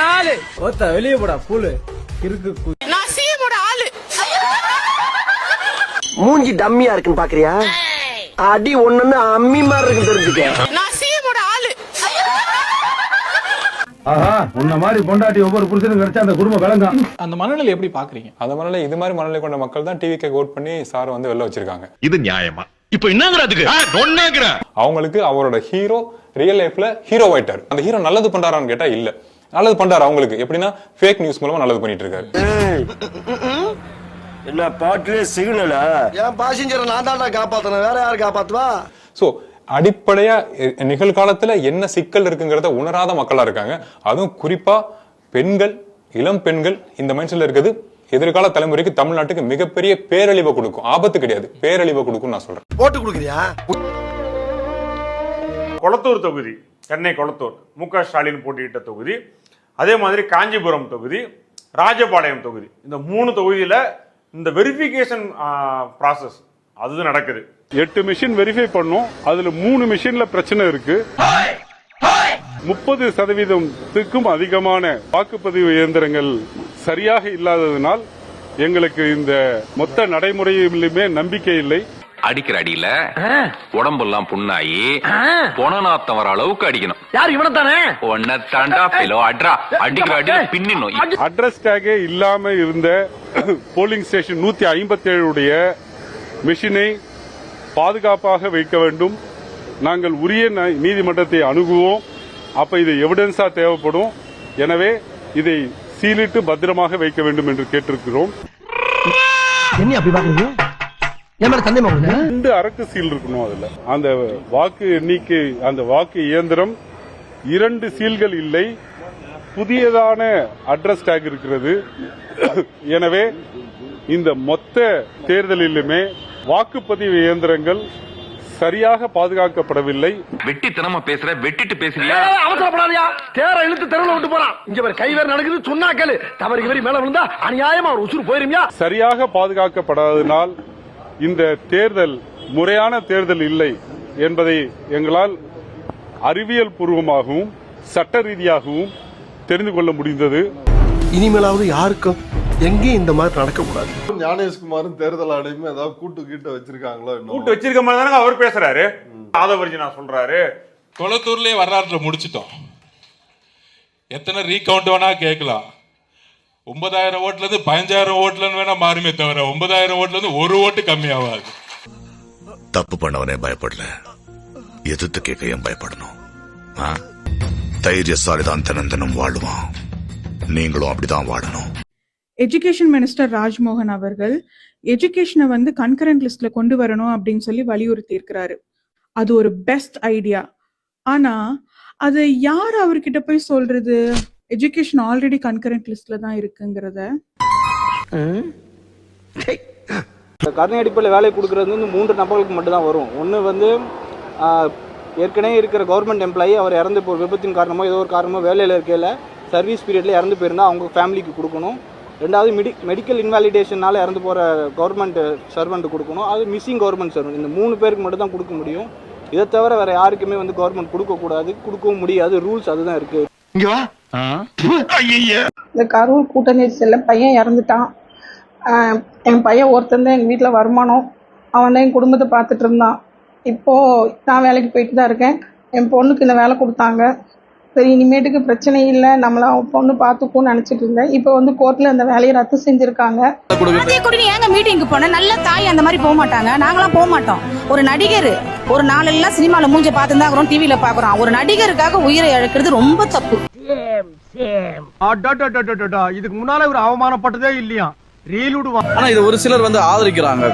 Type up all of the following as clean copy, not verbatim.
ஆளு ஓத்த வெளியே போடா புல்லு இருக்கு. நான் சீமோட ஆளு. மூஞ்சி டம்மியா இருக்குன்னு பாக்குறியா? அடி ஒண்ணுன்னு அம்மி மாதிரி இருக்கு தெரிஞ்சுக்க. நான் சீமோட ஆளு. ஆஹா, உன்ன மாதிரி பொண்டாட்டி ஒவ்வொரு புருஷனும் கிடைச்சா அந்த குடும்ப விளங்கும். அந்த மனநிலை எப்படி பாக்குறீங்க? அந்த மனநிலை இது மாதிரி மனநிலை கொண்ட மக்கள் தான் டிவிக்கு ஓட் பண்ணி சார் வந்து வெளில வச்சிருக்காங்க. இது நியாயமா? இப்ப என்னங்கிறதுக்கு அவங்களுக்கு அவரோட ஹீரோ ரியல் லைஃப்ல ஹீரோ ஆயிட்டாரு. அந்த ஹீரோ நல்லது பண்றாரான்னு கேட்டா இல்ல, நல்லது பண்றாரு. அவங்களுக்கு எப்படின்னா ஃபேக் நியூஸ் மூலமா நல்லது பண்ணிட்டு இருக்காரு. என்ன பாட்டிலே சிக்னலா? என் பாசஞ்சரை நான் தான் காப்பாத்தணும், வேற யாரு காப்பாத்துவா? சோ அடிப்படையா நிகழ்காலத்துல என்ன சிக்கல் இருக்குங்கிறத உணராத மக்களா இருக்காங்க. அதுவும் குறிப்பா பெண்கள், இளம் பெண்கள் இந்த மைண்ட்ல இருக்குது. எதிர்கால தலைமுறைக்கு தமிழ்நாட்டுக்கு மிகப்பெரிய பேரழிவை கொடுக்கும். ஆபத்து கிடையாது, பேரழிவை கொடுக்கும் நான் சொல்றேன். போட்டு கொடுக்குறியா? கொளத்தூர் தொகுதி, சென்னை கொளத்தூர் மு.க. ஸ்டாலின் போட்டியிட்ட தொகுதி, அதே மாதிரி காஞ்சிபுரம் தொகுதி, ராஜபாளையம் தொகுதி, இந்த 3 தொகுதியில இந்த வெரிஃபிகேஷன் ப்ராசஸ் அது நடக்குது. 8 மிஷின் வெரிஃபை பண்ணோம். அதுல 3 மிஷின்ல பிரச்சனை இருக்கு. 30% அதிகமான வாக்குப்பதிவு இயந்திரங்கள் சரியாக இல்லாததனால் எங்களுக்கு இந்த மொத்த நடைமுறையிலுமே நம்பிக்கை இல்லை. அடிக்கிற அடியில உடம்பெல்லாம் புண்ணாயி பொணநாத்தம் வர அளவுக்கு அடிக்கணும். யார் இவனை தானே? ஒன்ன தாண்டா பிலோ அட்ரா அடிக்கிற அடியில பின்னிடணும். அட்ரஸ் டேகே இல்லாம இருந்த போலிங் ஸ்டேஷன் 157 உடைய மிஷினை பாதுகாப்பாக வைக்க வேண்டும். நாங்கள் உரிய நீதிமன்றத்தை அணுகுவோம். அப்ப இது எவிடன்ஸா தேவைப்படும். எனவே இதை சீலிட்டு பத்திரமாக வைக்க வேண்டும் என்று கேட்டிருக்கிறோம். என்ன அப்படி பாக்குறீங்க? என் மேல சந்தேகமா இருக்கு. 2 அரக்கு சீல் இருக்கணும். அதுல அந்த வாக்கு எண்ணிக்கை, அந்த வாக்கு இயந்திரம் 2 சீல்கள் இல்லை. புதியதான அட்ரஸ் டேக் இருக்கிறது. எனவே இந்த மொத்த தேர்தலிலுமே வாக்குப்பதிவு இயந்திரங்கள் சரியாக பாதுகாக்கப்படவில்லை. வெட்டித்தனமா பேசுற, வெட்டிட்டு பேசுறியா? அவசரப்படாதியா? தேர இழுத்து தெருவில் விட்டு போறான். இங்க கை வேற நடக்குது, சொன்னா கேளு. தவறு இவரி மேல விழுந்தா அநியாயமா ஒரு உசுறு போயிருமியா? சரியாக பாதுகாக்கப்படாததினால் இந்த தேர்தல் முறையான தேர்தல் இல்லை என்பதை எங்களால் அறிவியல் பூர்வமாகவும் சட்ட ரீதியாகவும் தெரிந்து கொள்ள முடிந்தது. இனிமேலாவது யாருக்கும் எங்கேயும் இந்த மாதிரி நடக்கக்கூடாது. ஞானேஷ்குமாரும் தேர்தல் ஆணையமும் ஏதாவது கூட்டு வச்சிருக்காங்களோ? கூட்டு வச்சிருக்க மாதிரி தானே அவர் பேசுறாரு. ஆதவர்ஜி நான் சொல்றாரு. கொளத்தூர்லயே வரலாற்றுல முடிச்சிட்டோம். எத்தனை ரீகவுண்ட் வேணா கேட்கலாம். 9,000 ஓட்டுல இருந்து 15,000 ஓட்டுல வேணா மாறுமே தவிர 9,000 ஓட்டுல இருந்து 1 ஓட்டு கம்மியாகாது. தப்பு பண்ணவனே பயப்படல, எதிர்த்து கேட்க ஏன் பயப்படணும்? தைரியசாலிதான் தினம் வாழுவான். நீங்களும் அப்படிதான் வாழணும். எஜுகேஷன் மினிஸ்டர் ராஜ்மோகன் அவர்கள் எஜுகேஷனை வந்து கன்கரண்ட் லிஸ்ட்ல கொண்டு வரணும் அப்படின்னு சொல்லி வலியுறுத்தி இருக்கிறாரு. அது ஒரு பெஸ்ட் ஐடியா. ஆனா அது யார் அவர்கிட்ட போய் சொல்றது? எஜுகேஷன் ஆல்ரெடி கன்கரண்ட் லிஸ்ட்ல தான் இருக்குங்கிறத. கருணை அடிப்படையில் வேலை கொடுக்கறது வந்து 3 நபர்களுக்கு மட்டும் தான் வரும். ஒன்று வந்து ஏற்கனவே இருக்கிற கவர்மெண்ட் எம்ப்ளாயி, அவர் இறந்து போகிற விபத்தின் காரணமோ ஏதோ ஒரு காரணமோ வேலையில் இருக்கையில் சர்வீஸ் பீரியட்ல இறந்து போயிருந்தா அவங்க ஃபேமிலிக்கு கொடுக்கணும். 2வது மெடிக்கல் இன்வாலிடேஷனால இறந்து போகிற கவர்மெண்ட் சர்வெண்ட் கொடுக்கணும். அது மிஸ்ஸிங் கவர்மெண்ட் சர்வெண்ட். இந்த 3 பேருக்கு மட்டும் தான் கொடுக்க முடியும். இதை தவிர வேற யாருக்குமே வந்து கவர்மெண்ட் கொடுக்கக்கூடாது, கொடுக்கவும் முடியாது. ரூல்ஸ் அதுதான் இருக்கு. இந்த கரூர் கூட்ட நெரிசல்ல பையன் இறந்துட்டான். என் பையன் ஒருத்தன் தான் எங்கள் வீட்டில் வருமானம். அவன் தான் என் குடும்பத்தை பார்த்துட்டு இருந்தான். இப்போ நான் வேலைக்கு போயிட்டு தான் இருக்கேன். என் பொண்ணுக்கு இந்த வேலை கொடுத்தாங்க. சரி, இனிமேட்டுக்கு பிரச்சனை இல்லை, நம்மள பொண்ணு பார்த்துக்கும்னு நினைச்சிட்டு இருந்தேன். இப்போ வந்து கோர்ட்ல அந்த வேலையை ரத்து செஞ்சிருக்காங்க. ஏங்க மீட்டிங்க்கு போன நல்ல தாய் அந்த மாதிரி போக மாட்டாங்க. நாங்களாம் போக மாட்டோம். ஒரு நடிகர் ஒரு நாளெல்லாம் சினிமால மூஞ்ச பார்த்துதான் இருக்கிறோம், டிவியில பாக்குறோம். ஒரு நடிகருக்காக உயிரை இழக்கிறது ரொம்ப தப்பு. இதுக்கு முன்னால ஒரு அவமானப்பட்டதே இல்லையா? ஆனா இது ஒரு சிலர் வந்து ஆதரிக்கிறாங்க.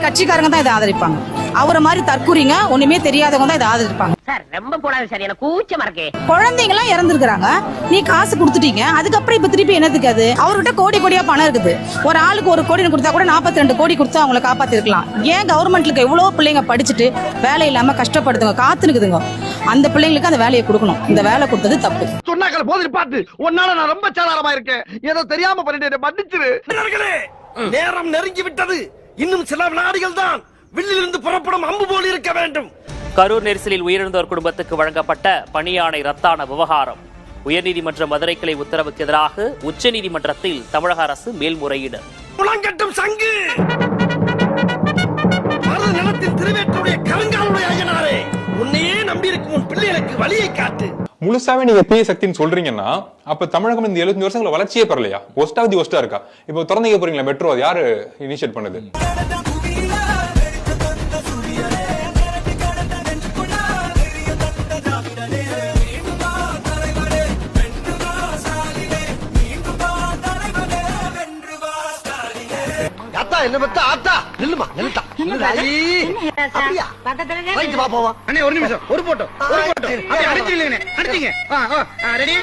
கட்சிக்காரங்க தான் இதை ஆதரிப்பாங்க. அவரை மாதிரி தற்கூறிங்க ஒண்ணுமே தெரியாதவங்க தான் இதை ஆதரிப்பாங்க. சார் ரொம்ப போடாது சார், எனக்கு கூச்சமா இருக்கு. குழந்தைங்க எல்லாம் இறந்துருக்காங்க, நீ காசு கொடுத்துட்டீங்க. அதுக்கப்புறம் இப்ப திருப்பி என்னதுக்கு? அது அவர்கிட்ட கோடி கோடியா பணம் இருக்குது. ஒரு ஆளுக்கு 1 கோடி கொடுத்தா கூட 42 கோடி கொடுத்து அவங்களை காப்பாத்தி இருக்கலாம். ஏன் கவர்மெண்ட்லுக்கு எவ்வளவு பிள்ளைங்க படிச்சுட்டு வேலை இல்லாம கஷ்டப்படுதுங்க, காத்துனுக்குதுங்க. அந்த பிள்ளைங்களுக்கு அந்த வேலையை கொடுக்கணும். இந்த வேலை கொடுத்தது தப்பு. சொன்னாக்கள் போதில் பார்த்து உன்னால நான் ரொம்ப சாதாரணமா இருக்கேன், ஏதோ தெரியாம பண்ணிட்டு மன்னிச்சிரு. நேரம் நெருங்கி விட்டது. இன்னும் சில வினாடிகள் தான். வில்லிலிருந்து புறப்படும் அம்பு போல் இருக்க வேண்டும். கரூர் நெரிசலில் உயிரிழந்தோர் குடும்பத்துக்கு வழங்கப்பட்ட பணியாணை ரத்தான விவகாரம் உயர்நீதிமன்ற மதுரை கிளை உத்தரவுக்கு எதிராக உச்சநீதிமன்றத்தில் தமிழக அரசு மேல்முறையீடு. முழங்கட்டும் சங்கு நிலத்தின் திருவேற்றுடைய கருங்காலுடைய ஐயனாரே, உன்னையே நம்பியிருக்கும் உன் பிள்ளைகளுக்கு வழியை காட்டு. முழுசாவே நீங்க தீய சக்தின்னு சொல்றீங்கன்னா அப்ப தமிழகம் இந்த 75 வருஷங்கள வளர்ச்சியே பெறலையா? ஒஸ்டா இருக்கா? இப்போ திறந்தீங்க போறீங்களா மெட்ரோ, அது யாரு இனிஷியேட் பண்ணது? என்ன பத்த ஆத்தா நில்லுமா நில்லுடா அப்படியா ரைட் வா போவா அண்ணே ஒரு நிமிஷம் ஒரு போட்டோ அப்படியே அடிச்சிங்களே அடிச்சிங்க ரெடி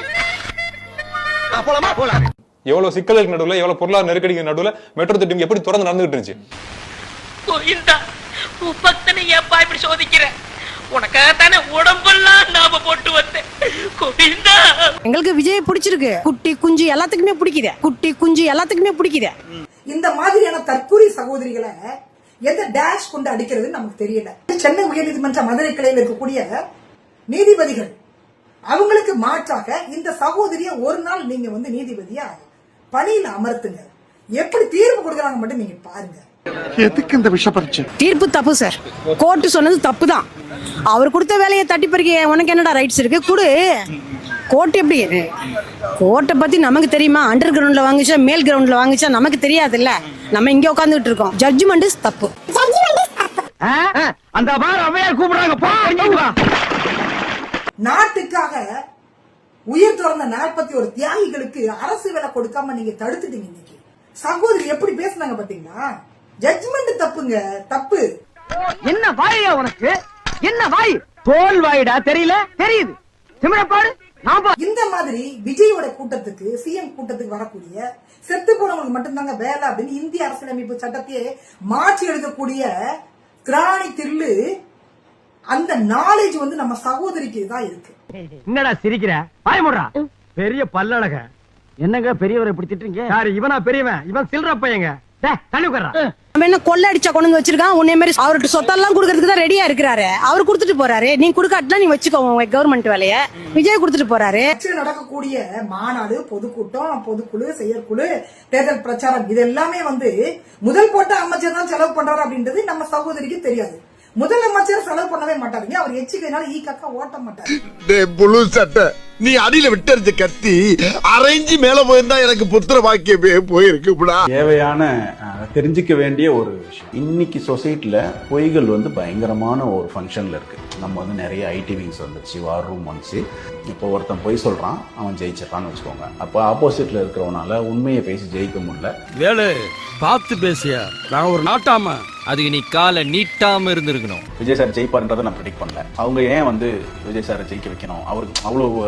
போலாமா போலாம். எவ்வளவு சிக்கலுக்கு நடுவுல எவ்வளவு பொருளாதார நெருக்கடிக்கு நடுவுல மெட்ரோ திட்டம் எப்படி தொடர்ந்து நடந்துகிட்டு இருந்துச்சு? கோயிந்தா உன் பக்தனை ஏப்பா இப்படி சோதிக்கிற? உனக்காக தானே உடம்பெல்லாம் நாம போட்டு வந்தேன். கோயிந்தா எங்களுக்கு விஜய் பிடிச்சிருக்கு. குட்டி குஞ்சு எல்லாத்துக்குமே பிடிக்குது. குட்டி குஞ்சு எல்லாத்துக்குமே பிடிக்குது. இந்த மாதிரியான தற்கூரி சகோதரிகளை எந்த டேஷ் கொண்டு அடிக்கிறது நமக்கு தெரியல. சென்னை உயர்நீதிமன்ற மதுரை கிளையில் இருக்கக்கூடிய நீதிபதிகள் அவங்களுக்கு மாற்றாக இந்த சகோதரிய ஒரு நாள் நீங்க வந்து நீதிபதியா பணியில அமர்த்துங்க. எப்படி தீர்ப்பு கொடுக்கறாங்க மட்டும் நீங்க பாருங்க. எதுக்கு இந்த விஷ பரீட்சை? தீர்ப்பு தப்பு சார். கோர்ட் சொன்னது தப்பு தான். அவர் கொடுத்த வேலையை தட்டி பறிக்க உனக்கு என்னடா ரைட்ஸ் இருக்கு? குடு. கோர்ட் எப்படி? கோர்ட்டை பத்தி நமக்கு தெரியுமா? அண்டர் கிரவுண்ட்ல வாங்கிச்சா மேல் கிரவுண்ட்ல வாங்கிச்சா நமக்கு தெரியாது இல்ல. நம்ம இங்க உட்கார்ந்துட்டு இருக்கோம். ஜட்ஜ்மெண்ட் இஸ் தப்பு. அந்த பார் அவையார் கூப்பிடுறாங்க போ. நாட்டுக்காக உயிர் துறந்த 41 தியாகிகளுக்கு அரசு வேலை கொடுக்காம நீங்க தடுத்துட்டீங்க. இன்னைக்கு சகோதரி எப்படி பேசுனாங்க பாத்தீங்களா? ஜட்ஜ்மெண்ட் தப்புங்க, தப்பு. என்ன வாயா உனக்கு? என்ன வாய்? தோல் வாயிடா, தெரியல? தெரியுது. சிமரப்பாடு. இந்த மாதிரி விஜயோட கூட்டத்துக்கு சிஎம் கூட்டத்துக்கு வரக்கூடிய செத்து போனவங்களுக்கு மட்டும்தாங்க வேலை அப்படின்னு இந்திய அரசியலமைப்பு சட்டத்தையே மாற்றி எழுதக்கூடிய திராணி தில்லு அந்த நாலேஜ் வந்து நம்ம சகோதரிக்கு தான் இருக்கு. என்னடா சிரிக்கிற? பாயமுடுறா. பெரிய பல்லழக. என்னங்க பெரியவரை இப்படி திட்டுறீங்க? யாரு இவனா பெரியவன்? இவன் சில்ற பையங்க. தள்ளி உட்கார்றா. நம்ம என்ன கொள்ள அடிச்சா கொண்டு வச்சிருக்கான்? உன்னை மாதிரி அவர்கிட்ட சொத்தெல்லாம் கொடுக்கறதுக்கு தான் ரெடியா இருக்கிறாரு. அவர் கொடுத்துட்டு போறாரு. நீ கொடுக்காட்டா நீ வச்சுக்கோ கவர்மெண்ட் வேலைய. விஜய் கொடுத்துட்டு போறாரு. நடக்கக்கூடிய மாநாடு, பொதுக்கூட்டம், பொதுக்குழு, செயற்குழு, தேர்தல் பிரச்சாரம் இது எல்லாமே வந்து முதல் போட்ட அமைச்சர் தான் செலவு பண்றாரு அப்படின்றது நம்ம சகோதரிக்கு தெரியாது. முதலமைச்சர் செலவு பண்ணவே மாட்டாருங்க. அவர் எச்சிக்கைனால ஈ கக்கா ஓட்ட மாட்டாரு. புழு சட்டை நீ அடியில விட்டறிஞ்சு கத்தி அரைஞ்சி மேல போயிருந்தா எனக்கு புத்திர பாக்கியமே போயிருக்கு. தேவையான தெரிஞ்சுக்க வேண்டிய ஒரு விஷயம். இன்னைக்கு சொசைட்டில பொய்கள் வந்து பயங்கரமான ஒரு ஃபங்க்ஷன்ல இருக்கு. நம்ம வந்து நிறைய ஐடி விங்ஸ் வந்துச்சு, வார் ரூம் வந்துச்சு. இப்போ ஒருத்தன் பொய் சொல்றான், அவன் ஜெயிச்சிடறான்னு வச்சுக்கோங்க. அப்போ ஆப்போசிட்ல இருக்கிறவனால உண்மையை பேசி ஜெயிக்க முடியல. வேலை பார்த்து பேசியா? நான் ஒரு நாட்டாம. அதுக்கு நீ காலை நீட்டாம இருந்திருக்கணும். விஜய் சார் ஜெயிப்பார்ன்றதை நான் ப்ரெடிக்ட் பண்ணல. அவங்க ஏன் வந்து விஜய் சாரை ஜெயிக்க வைக்கணும்? அவருக்கு அவ்வளவு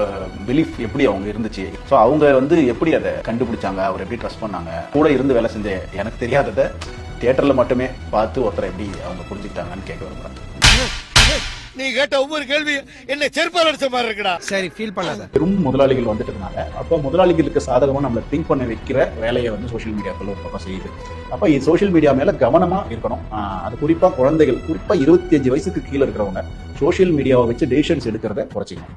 பிலீஃப் எப்படி அவங்க இருந்துச்சு? ஸோ அவங்க வந்து எப்படி அதை கண்டுபிடிச்சாங்க? அவர் எப்படி ட்ரஸ்ட் பண்ணாங்க? கூட இருந்து வேலை செஞ்ச எனக்கு தெரியாததை தியேட்டர்ல மட்டுமே பார்த்து ஒருத்தர் எப்படி அவங்க புரிஞ்சுக்கிட்டாங்கன்னு கேட்க விரும்புறாங்க. நீ கேட்ட ஒவ்வொரு கேள்வி என்ன செருப்பால் அடிச்ச மாதிரி இருக்குடா. சரி, ஃபீல் பண்ணாத. பெரும் முதலாளிகள் வந்துட்டதுனால அப்ப முதலாளிகளுக்கு சாதகமா நம்மளை திங்க் பண்ண வைக்கிற வேலையை வந்து சோசியல் மீடியாக்கள் ஒரு பக்கம் செய்யுது. அப்ப இது சோசியல் மீடியா மேல கவனமா இருக்கணும். அது குறிப்பா குழந்தைகள், குறிப்பா 25 வயசுக்கு கீழே இருக்கிறவங்க சோசியல் மீடியாவை வச்சு டெசிஷன்ஸ் எடுக்கிறத குறைச்சிக்கணும்.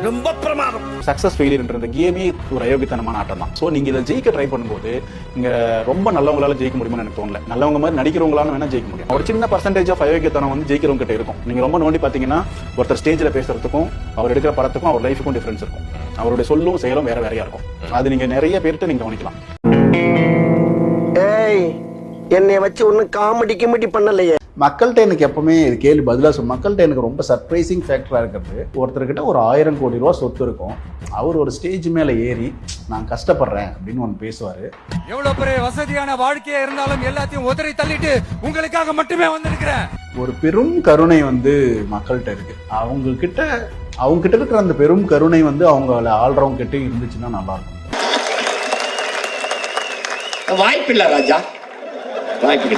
ரொம்ப பிரமாதம். சக்சஸ் ஃபெயிலியர்ன்ற கேமே ஒரு அயோக்கியத்தனமான ஆட்டம் தான். ஸோ நீங்க இதை ஜெயிக்க ட்ரை பண்ணும்போது இங்க ரொம்ப நல்லவங்களால ஜெயிக்க முடியும்னு எனக்கு தோணல. நல்லவங்க மாதிரி நடிக்கிறவங்களால வேணா ஜெயிக்க முடியும். ஒரு சின்ன பர்சன்டேஜ் ஆஃப் அயோக்கியத்தனம் வந்து ஜெயிக்கிறவங்க கிட்ட இருக்கும். நீங்க ரொம்ப நோண்டி பாத்தீங்கன்னா ஒருத்தர் ஸ்டேஜ்ல பேசுறதுக்கும் அவர் எடுக்கிற படத்துக்கும் அவர் லைஃபுக்கும் டிஃபரன்ஸ் இருக்கும். அவருடைய சொல்லும் செயலும் வேற வேறையா இருக்கும். அது நீங்க நிறைய பேர்கிட்ட நீங்க கவனிக்கலாம். என்னை வச்சு ஒன்னும் காமெடி பண்ணலையே. மக்கள்கிட்ட எனக்கு எப்பவுமே இது கேள்வி பதிலாக சொல்லும். மக்கள்கிட்ட எனக்கு ரொம்ப சர்ப்ரைசிங் ஃபேக்டராக இருக்கிறது, ஒருத்தர்கிட்ட ஒரு 1000 கோடி ரூபா சொத்து இருக்கும். அவர் ஒரு ஸ்டேஜ் மேலே ஏறி நான் கஷ்டப்படுறேன் அப்படின்னு ஒன்று பேசுவார். எவ்வளவு பெரிய வசதியான வாழ்க்கையா இருந்தாலும் எல்லாத்தையும் உதறி தள்ளிட்டு உங்களுக்காக மட்டுமே வந்திருக்கிறேன். ஒரு பெரும் கருணை வந்து மக்கள்கிட்ட இருக்கு. அவங்க கிட்ட இருக்கிற அந்த பெரும் கருணை வந்து அவங்கள ஆள்றவங்க கிட்ட இருந்துச்சுன்னா நல்லா இருக்கும். வாய்ப்பில்லை ராஜா, வாய்ப்பு.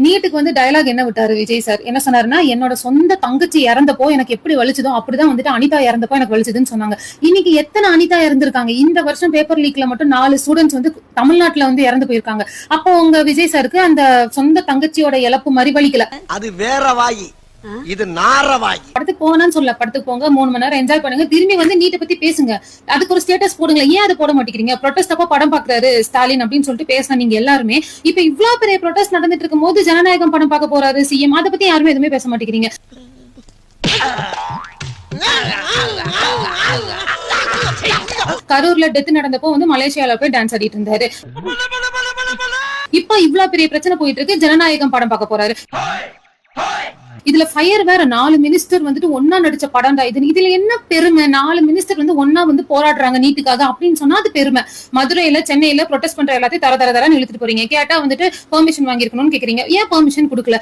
நீட்டுக்கு வந்து டயலாக் என்ன விட்டாரு விஜய் சார்? என்ன சொன்னாருன்னா, என்னோட சொந்த தங்கச்சி இறந்தப்போ எனக்கு எப்படி வலிச்சதோ அப்படிதான் வந்துட்டு அனிதா இறந்தப்போ எனக்கு வலிச்சதுன்னு சொன்னாங்க. இன்னைக்கு எத்தனை அனிதா இறந்திருக்காங்க? இந்த வருஷம் பேப்பர் லீக்ல மட்டும் 4 ஸ்டூடெண்ட்ஸ் வந்து தமிழ்நாட்டுல வந்து இறந்து போயிருக்காங்க. அப்போ உங்க விஜய் சாருக்கு அந்த சொந்த தங்கச்சியோட இழப்பு மாதிரி வலிக்கல. அது வேற வாயி. இது நாரவாய். படத்துக்கு போங்கன்னு சொல்ல, படத்துக்கு போங்க 3 மணி நேரம் என்ஜாய் பண்ணுங்க, திரும்பி வந்து நீட்டை பத்தி பேசுங்க, அதுக்கு ஒரு ஸ்டேட்டஸ் போடுங்க. ஏன் அதை போட மாட்டேங்கிறீங்க? ப்ரொடெஸ்ட் அப்ப படம் பாக்குறாரு ஸ்டாலின் அப்படின்னு சொல்லிட்டு பேசினா நீங்க எல்லாருமே. இப்ப இவ்வளவு பெரிய ப்ரொடெஸ்ட் நடந்துட்டு இருக்கும் போது ஜனநாயகம் படம் பார்க்க போறாரு சிஎம், அதை பத்தி யாருமே எதுவுமே பேச மாட்டேங்கிறீங்க. கரூர்ல டெத் நடந்தப்போ வந்து மலேசியால போய் டான்ஸ் ஆடிட்டு இருந்தாரு. இப்ப இவ்வளவு பெரிய பிரச்சனை போயிட்டு இருக்கு, ஜனநாயகம் படம் பார்க்க போறாரு. இதுல ஃபயர் வேற 4 மினிஸ்டர் வந்துட்டு ஒன்னா நடிச்ச படம்டா இது. இதுல என்ன பெருமை? 4 மினிஸ்டர் வந்து ஒன்னா வந்து போராடுறாங்க நீட்டுக்காக அப்படின்னு சொன்னா அது பெருமை. மதுரையில சென்னையில ப்ரொடெஸ்ட் பண்ற எல்லாத்தையும் தர இழுத்துட்டு போறீங்க. கேட்டா வந்துட்டு பெர்மிஷன் வாங்கிருக்கணும்னு கேக்குறீங்க. ஏன் பெர்மிஷன் கொடுக்கல?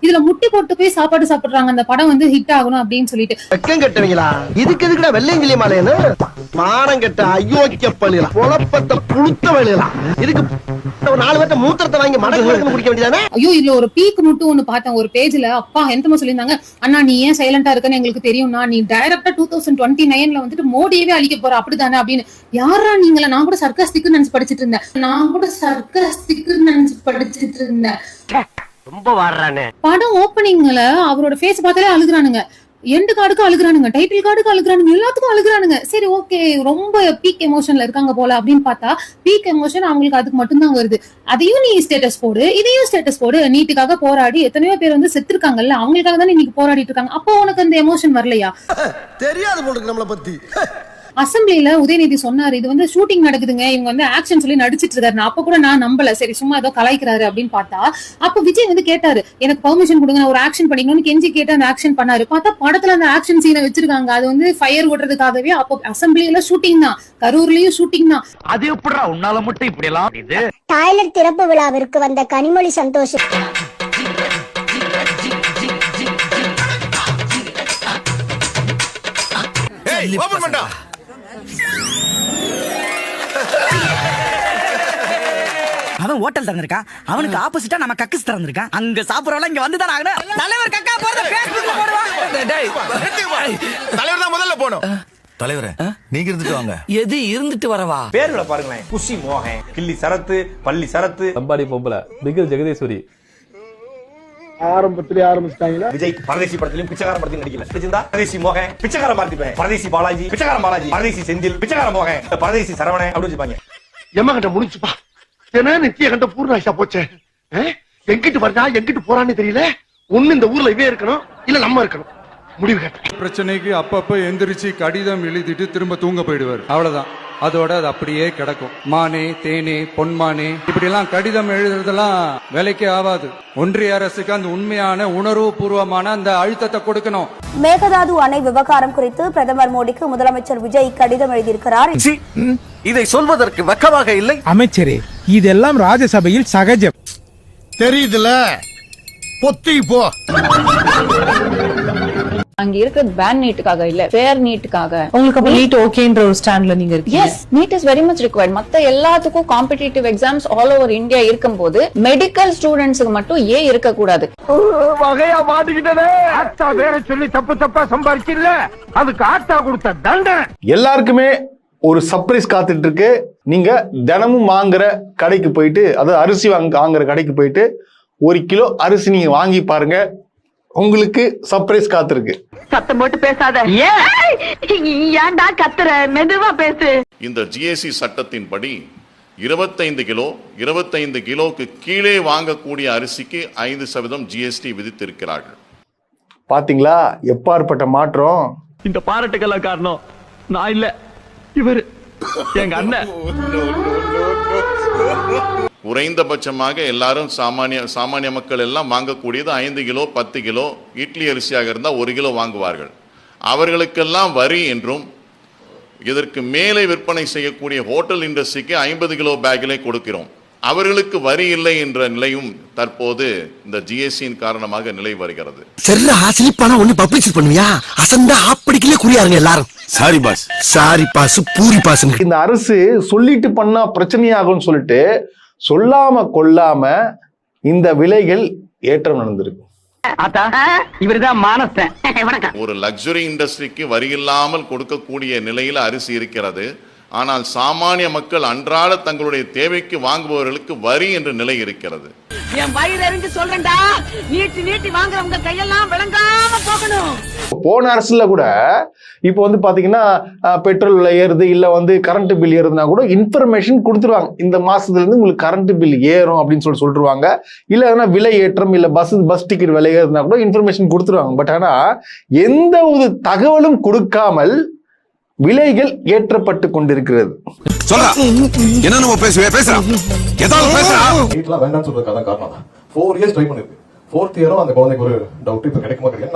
இதுல முட்டி போட்டு போய் சாப்பாடு சாப்பிடுறாங்க அந்த படம் வந்து ஹிட் ஆகணும் அப்படின்னு சொல்லிட்டு. வெக்கம் கட்டுவீங்களா? இதுக்கு எதுக்குடா வெள்ளையங்கிலி மாலையன்னு மானம் கட்ட அயோக்கிய பள்ளிகளா, குழப்பத்தை புழுத்த வேலையா, இதுக்கு ஒரு 4 பேர்த்த மூத்திரத்தை வாங்கி மடங்கு குடிக்க வேண்டியதானே? ஐயோ, இதுல ஒரு பீக் மட்டும் ஒண்ணு பார்த்தேன் ஒரு பேஜ்ல. அப்பா என்னமா சொல்லியிருந்தாங்க, அண்ணா நீ ஏன் சைலண்டா இருக்கன்னு எங்களுக்கு தெரியும்னா, நீ டைரக்டா 2029ல வந்துட்டு மோடியவே அழிக்க போற அப்படிதானே அப்படின்னு. யாரா நீங்களா? நான் கூட சர்க்காஸ்டிக்னு நினைச்சு படிச்சிட்டு இருந்தேன். ரொம்ப வாடுறானே. படம் ஓப்பனிங்ல அவரோட ஃபேஸ் பார்த்தாலே அழுகுறானுங்க, எண்டு கார்டுக்கு அழுகுறானுங்க, டைட்டில் கார்டுக்கு அழுகுறானுங்க, எல்லாத்துக்கும் அழுகுறானுங்க. சரி ஓகே, ரொம்ப பீக் எமோஷன்ல இருக்காங்க போல அப்படின்னு பார்த்தா பீக் எமோஷன் அவங்களுக்கு அதுக்கு மட்டும்தான் வருது. அதையும் நீ ஸ்டேட்டஸ் போடு, இதையும் ஸ்டேட்டஸ் போடு. நீட்டுக்காக போராடி எத்தனையோ பேர் வந்து செத்துருக்காங்கல்ல, அவங்களுக்காக தானே இன்னைக்கு போராடிட்டு இருக்காங்க. அப்போ உனக்கு அந்த எமோஷன் வரலையா? தெரியாது போல நம்மள பத்தி. அசம்பிளில உதயநிதி சொன்னாரு, இது வந்து ஷூட்டிங் நடக்குதுங்க, இவங்க வந்து ஆக்ஷன் சொல்லி நடிச்சிட்டு இருக்காரு. அப்ப கூட நான் நம்பல, சரி சும்மா ஏதோ கலாய்க்கிறாரு அப்படின்னு பார்த்தா அப்ப விஜய் வந்து கேட்டாரு, எனக்கு பெர்மிஷன் கொடுங்க, ஒரு ஆக்ஷன் பண்ணிக்கணும்னு கெஞ்சி கேட்டு அந்த ஆக்ஷன் பண்ணாரு. பார்த்தா படத்துல அந்த ஆக்ஷன் சீனை வச்சிருக்காங்க. அது வந்து ஃபயர் ஓட்டுறதுக்காகவே. அப்போ அசம்பிளில ஷூட்டிங் தான், கரூர்லயும் ஷூட்டிங் தான். அது எப்படிடா உன்னால மட்டும் இப்படி எல்லாம்? டாய்லெட் திறப்பு விழாவிற்கு வந்த கனிமொழி சந்தோஷ் அவன் ஹோட்டல் திறந்திருக்கான், அவனுக்கு ஆப்போசிட்டா நம்ம கக்கஸ் திறந்திருக்கான். அங்க சாப்பிடறவங்க இங்க வந்து தான் ஆகணும். தலைவர் கக்கா போறத பேஸ்புக்ல போடுவான். தலைவர் தான் முதல்ல போணும். தலைவரே நீங்க இருந்துட்டு வாங்க. எது இருந்துட்டு வரவா? பேர்களை பாருங்களேன், குஷி மோகன், கில்லி சரத்து, பள்ளி சரத்து, அம்பாடி பொம்பளை, பிகில் ஜெகதீஸ்வரி. ஆரம்பத்திலே ஆரம்பிச்சிட்டாங்களா? விஜய் பரதேசி படத்திலும் பிச்சைக்கார படத்திலும் நடிக்கல. பிடிச்சிருந்தா பரதேசி மோகன் பிச்சைக்கார மாத்திப்பேன், பரதேசி பாலாஜி பிச்சைக்கார பாலாஜி, பரதேசி செந்தில் பிச்சைக்கார மோகன், பரதேசி சரவணன் அப்படி வச்சுப்பாங்க. எம்ம கண்ட முடிச்சுப்பா, என்ன நித்திய கண்ட பூர்ணாயிஷா போச்சே. எங்கிட்டு வர்றா எங்கிட்டு போறான்னு தெரியல. ஒண்ணு இந்த ஊர்ல இவே இருக்கணும், இல்ல நம்ம இருக்கணும். முடிவு கேட்ட பிரச்சனைக்கு அப்பப்ப எந்திரிச்சு கடிதம் எழுதிட்டு திரும்ப தூங்க போயிடுவார். அவ்வளவுதான், அதோட அது அப்படியே கிடக்கும். மானே தேனே பொன்மானே இப்படி எல்லாம் கடிதம் எழுதுறதெல்லாம் வேலைக்கே ஆகாது. ஒன்றிய அரசுக்கு அந்த உண்மையான உணர்வு பூர்வமான அந்த அழுத்தத்தை கொடுக்கணும். மேகதாது அணை விவகாரம் குறித்து பிரதமர் மோடிக்கு முதலமைச்சர் விஜய் கடிதம் எழுதியிருக்கிறார். இதை சொல்வதற்கு வெக்கமாக இல்லை. அமைச்சரே, இதெல்லாம் ராஜ்யசபையில் சகஜம். தெரியுதுல, பொத்தி போ. அங்க இருக்கிறது பேன் நீட்டுக்காக இல்ல, ஃபேர் நீட்டுக்காக. உங்களுக்கு நீட் ஓகேன்ற ஒரு ஸ்டாண்ட்ல நீங்க இருக்கீங்க. Yes, NEET is very much required. மத்த எல்லாத்துக்கும் competitive exams all over India இருக்கும்போது மெடிக்கல் ஸ்டூடெண்ட்ஸ்க்கு மட்டும் ஏன் இருக்க கூடாது? வகையா மாட்டிக்கிட்டே ஆத்தா வேற சொல்லி தப்பா சம்பாதிச்சில்ல, அதுக்கு ஆத்தா கொடுத்த தண்டனை. எல்லாருக்குமே ஒரு சர்ப்ரைஸ் காத்துட்டு இருக்கு. நீங்க தினமும் வாங்குற கடைக்கு போயிட்டு, அதாவது அரிசி வாங்குற கடைக்கு போயிட்டு 1 கிலோ அரிசி நீங்க வாங்கி பாருங்க, உங்களுக்கு சர்ப்ரைஸ் காத்திருக்கு. சத்தம் போட்டு பேசாத, ஏன்டா கத்துற? மெதுவா பேசு. இந்த ஜிஎஸ்டி சட்டத்தின்படி 25 கிலோக்கு கீழே வாங்கக்கூடிய அரிசிக்கு 5% ஜிஎஸ்டி விதித்திருக்கிறார்கள். பாத்தீங்களா எப்பாற்பட்ட மாற்றம்? இந்த பாராட்டுக்கெல்லாம் காரணம் நான் இல்ல, இவர் எங்க அண்ணன். குறைந்தபட்சமாக எல்லாரும் சாமானிய மக்கள் எல்லாம் வாங்கக்கூடியது 5 கிலோ 10 கிலோ. இட்லி அரிசியாக இருந்தால் 1 கிலோ வாங்குவார்கள். அவர்களுக்கெல்லாம் வரி என்றும், இதற்கு மேலே விற்பனை செய்யக்கூடிய ஹோட்டல் இண்டஸ்ட்ரிக்கு 50 கிலோ பேக்கிலே கொடுக்கிறோம். அவர்களுக்கு வரி இல்லை என்ற நிலையும் தற்போது இந்த ஜிஎஸ்டியின் காரணமாக நிலை வருகிறது. சரிடா, சிலிப்பானா ஒண்ணு பப்ளிஷ் பண்ணுவியா? அசந்தா ஆப்படிக்கலே குறியாருங்க எல்லாரும். சாரி பாஸ், சாரி பாஸ், பூரி பாஸ். இந்த அரசு சொல்லிட்டு பண்ணா பிரச்சனையாகும்னு சொல்லிட்டு சொல்லாம கொள்ளாம இந்த விலைகள் ஏற்றம் நடந்திருக்கு. இவர்தான் மானஸ்தன். ஒரு லக்ஸுரி இண்டஸ்ட்ரிக்கு வரி இல்லாமல் கொடுக்கக்கூடிய நிலையில் அரிசி இருக்கிறது. ஆனால் சாமானிய மக்கள் அன்றாட தங்களுடைய தேவைக்கு வாங்குபவர்களுக்கு வரி என்ற நிலை இருக்கிறது. என் வயிறு அறிஞ்சு சொல்றேன்டா, நீட்டி நீட்டி வாங்குறவங்க கையெல்லாம் விளங்காம போகணும். போன அரசுல கூட இப்போ வந்து பாத்தீங்கன்னா பெட்ரோல் விலை ஏறுது, இல்ல வந்து கரண்ட் பில் ஏறுதுன்னா கூட இன்ஃபர்மேஷன் கொடுத்துருவாங்க. இந்த மாசத்துல இருந்து உங்களுக்கு கரண்ட் பில் ஏறும் அப்படின்னு சொல்லிருவாங்க. இல்ல எதனா விலை ஏற்றம், இல்ல பஸ் டிக்கெட் விலை ஏறுதுன்னா கூட இன்ஃபர்மேஷன் கொடுத்துருவாங்க. பட் ஆனா எந்த ஒரு தகவலும் கொடுக்காமல் விலைகள் ஏற்றப்பட்டு கொண்டிருக்கிறது. வேண்டாம்னு சொல்றதுக்காக காரணம் 4 இயர்ஸ் ட்ரை பண்ணிருக்கு. 4th இயரும் அந்த குழந்தைக்கு ஒரு டவுட் இப்ப கிடைக்குமா கிடையாது.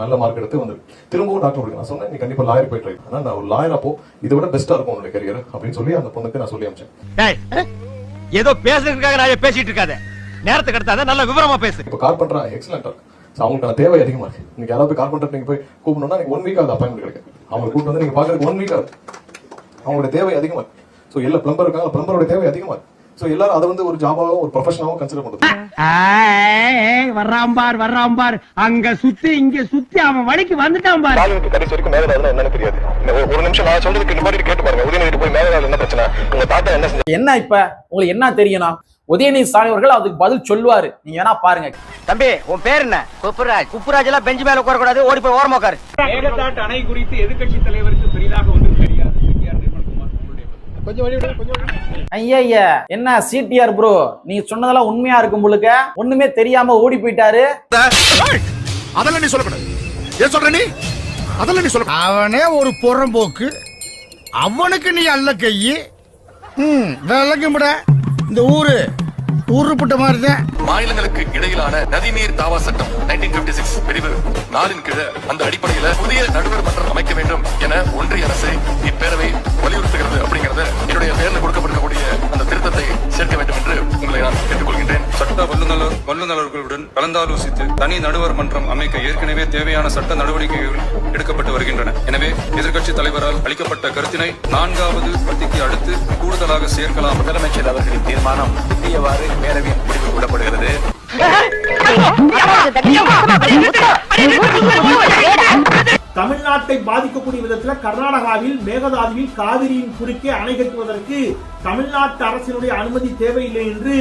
நல்ல மார்க் எடுத்து வந்து திரும்பவும் டாக்டர் நான் சொன்னேன், நீ கண்டிப்பா லாயர் போய் ட்ரை பண்ணா, நான் ஒரு லாயர் அப்போ இதை விட பெஸ்டா இருக்கும் உங்களுடைய கரியர் அப்படின்னு சொல்லி அந்த பொண்ணுக்கு நான் சொல்லி அனுப்பிச்சேன். ஏதோ பேசுறதுக்காக நான் பேசிட்டு இருக்காத, நேரத்துக்கு எடுத்தாத நல்ல விவரமா பேசு. இப்ப கால் பண்றா எக்ஸலண்டா இருக்கு, அவங்களுக்கான தேவை அதிகமா இருக்கு. நீங்க யாராவது போய் கால் பண்றது நீங்க போய் கூப்பிடணும்னா நீங்க 1 வீக் ஆகுது அப்பாயின்மெண்ட் கிடைக்கும். அவங்க கூப்பிட்டு வந்து நீங்க பாக்குறதுக்கு 1 வீக் ஆகுது. அவங்களோட தேவை அதிகமா இருக்கு. சோ எல்லா பிளம்பர் இருக்காங்க, பிளம்பரோட தேவை அதிகமா இருக்கு. சோ எல்லாரும் அதை வந்து ஒரு ஜாபாவோ ஒரு ப்ரொஃபஷனாவோ கன்சிடர் பண்றது. வர்றாம் பார் அங்க சுத்தி இங்க சுத்தி அவன் வழிக்கு வந்துட்டான் பார். காலையில கடைசி வரைக்கும் மேகதாதுன்னா என்னன்னு தெரியாது. ஒரு நிமிஷம் நான் சொல்றதுக்கு இந்த மாதிரி கேட்டு பாருங்க. உதயநிதி போய் மேகதாதுல என்ன பிரச்சனை, உங்க தாத்தா என்ன செஞ்சாங்க, என்ன இப்ப உங்களுக்கு என்ன தெரியும்னா உதயநிதி ஸ்டாலின் அவர்கள் அதுக்கு பதில் சொல்லுவாரு. நீங்க வேணா பாருங்க. தம்பி உன் பேர் என்ன? குப்புராஜ் எல்லாம் பெஞ்ச் மேல உட்கார கூடாது, ஓடி போய் ஓரமா உட்காரு. மேகதாட்டு அணை குறித்து எதிர்க்கட்சி தலைவருக்கு பெரிதாக ஒன்றும் தெரியாது. ஐயா என்ன சிடிஆர் ப்ரோ, நீங்க சொன்னதெல்லாம் உண்மையா இருக்கும் உங்களுக்கு, ஒண்ணுமே தெரியாம ஓடி போயிட்டாரு. அதெல்லாம் நீ சொல்லக்கூடாது. ஏன் சொல்ற நீ? அதெல்லாம் நீ சொல்ல. அவனே ஒரு புறம்போக்கு, அவனுக்கு நீ அல்ல கையி விளக்கும்பட. இந்த ஊருப்பட்ட மாதிரி தான். மாநிலங்களுக்கு இடையிலான நதிநீர் தாவா சட்டம் 1956 பிரிவு 4 கீழ அந்த அடிப்படையில புதிய நடுவர் மன்றம் அமைக்க வேண்டும் என ஒன்றிய அரசை இப்பேரவை வலியுறுத்துகிறது. அப்படிங்கறத என்னுடைய பேர்ல கொடுக்கப்பட்டிருக்கக்கூடிய அந்த திருத்தத்தை சேர்க்க வேண்டும் என்று உங்களை நான் கேட்டுக்கொள்கின்றேன். சட்ட வல்லுநர்களுடன் கலந்தாலோசித்து தனி நடுவர் மன்றம் அமைக்க ஏற்கனவே தேவையான சட்ட நடவடிக்கைகள் எடுக்கப்பட்டு வருகின்றன. எனவே எதிர்க்கட்சி தலைவரால் அளிக்கப்பட்ட கருத்தினை 4வது பத்திக்கு அடுத்து கூடுதலாக சேர்க்கலாம். முதலமைச்சர் அவர்களின் தீர்மானம் புதியவாறு பேரவையின் முடிவு விடப்படுகிறது. தமிழ்நாட்டை பாதிக்கக்கூடிய விதத்தில் கர்நாடகாவில் மேகதாதுவில் காவிரியின் குறுக்கே அணை கட்டுவதற்கு தமிழ்நாட்டு அரசினுடைய அனுமதி தேவையில்லை என்று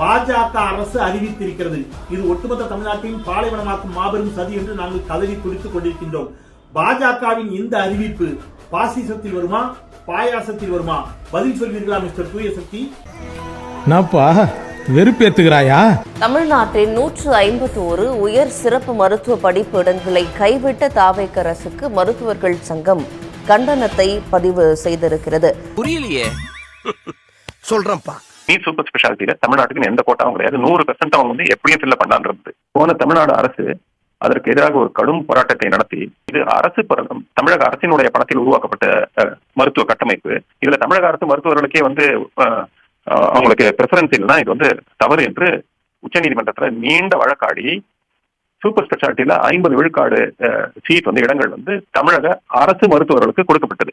பாஜக அரசு அறிவித்திருக்கிறது. இது ஒட்டுமொத்த தமிழ்நாட்டையும் பாலைவனமாக்கும் மாபெரும் சதி என்று நாங்கள் கதறி துடித்துக் கொண்டிருக்கின்றோம். பாஜகவின் இந்த அறிவிப்பு பாசிசத்தில் வருமா, பாயாசத்தில் வருமா? பதில் சொல்வீர்களா மிஸ்டர் தூயசக்தி? வெறுப்பேத்துகிறாயா? தமிழ்நாட்டின் 151 உயர் சிறப்பு மருத்துவ படிப்பு இடங்களை கைவிட்ட தாவேக அரசுக்கு மருத்துவர்கள் சங்கம் கண்டனத்தை பதிவு செய்திருக்கிறது. புரியலையே, சொல்றேன்ப்பா. நீட் சூப்பர் ஸ்பெஷாலிட்டியில தமிழ்நாட்டுக்கு எந்த கோட்டாவும் கிடையாது. 100% அவங்க வந்து எப்படியும் ஃபில் பண்ணான்றது. போன தமிழ்நாடு அரசு அதற்கு எதிராக ஒரு கடும் போராட்டத்தை நடத்தி, இது அரசு தமிழக அரசினுடைய பணத்தில் உருவாக்கப்பட்ட மருத்துவ கட்டமைப்பு. இதுல தமிழக அரசு மருத்துவர்களுக்கே வந்து அவங்களுக்கு பிரெஃபரன்ஸ் இல்லைன்னா இது வந்து தவறு என்று உச்சநீதிமன்றத்துல நீண்ட வழக்காடி சூப்பர் ஸ்பெஷாலிட்டியில 50 விழுக்காடு சீட் வந்து இடங்கள் வந்து தமிழக அரசு மருத்துவர்களுக்கு கொடுக்கப்பட்டது.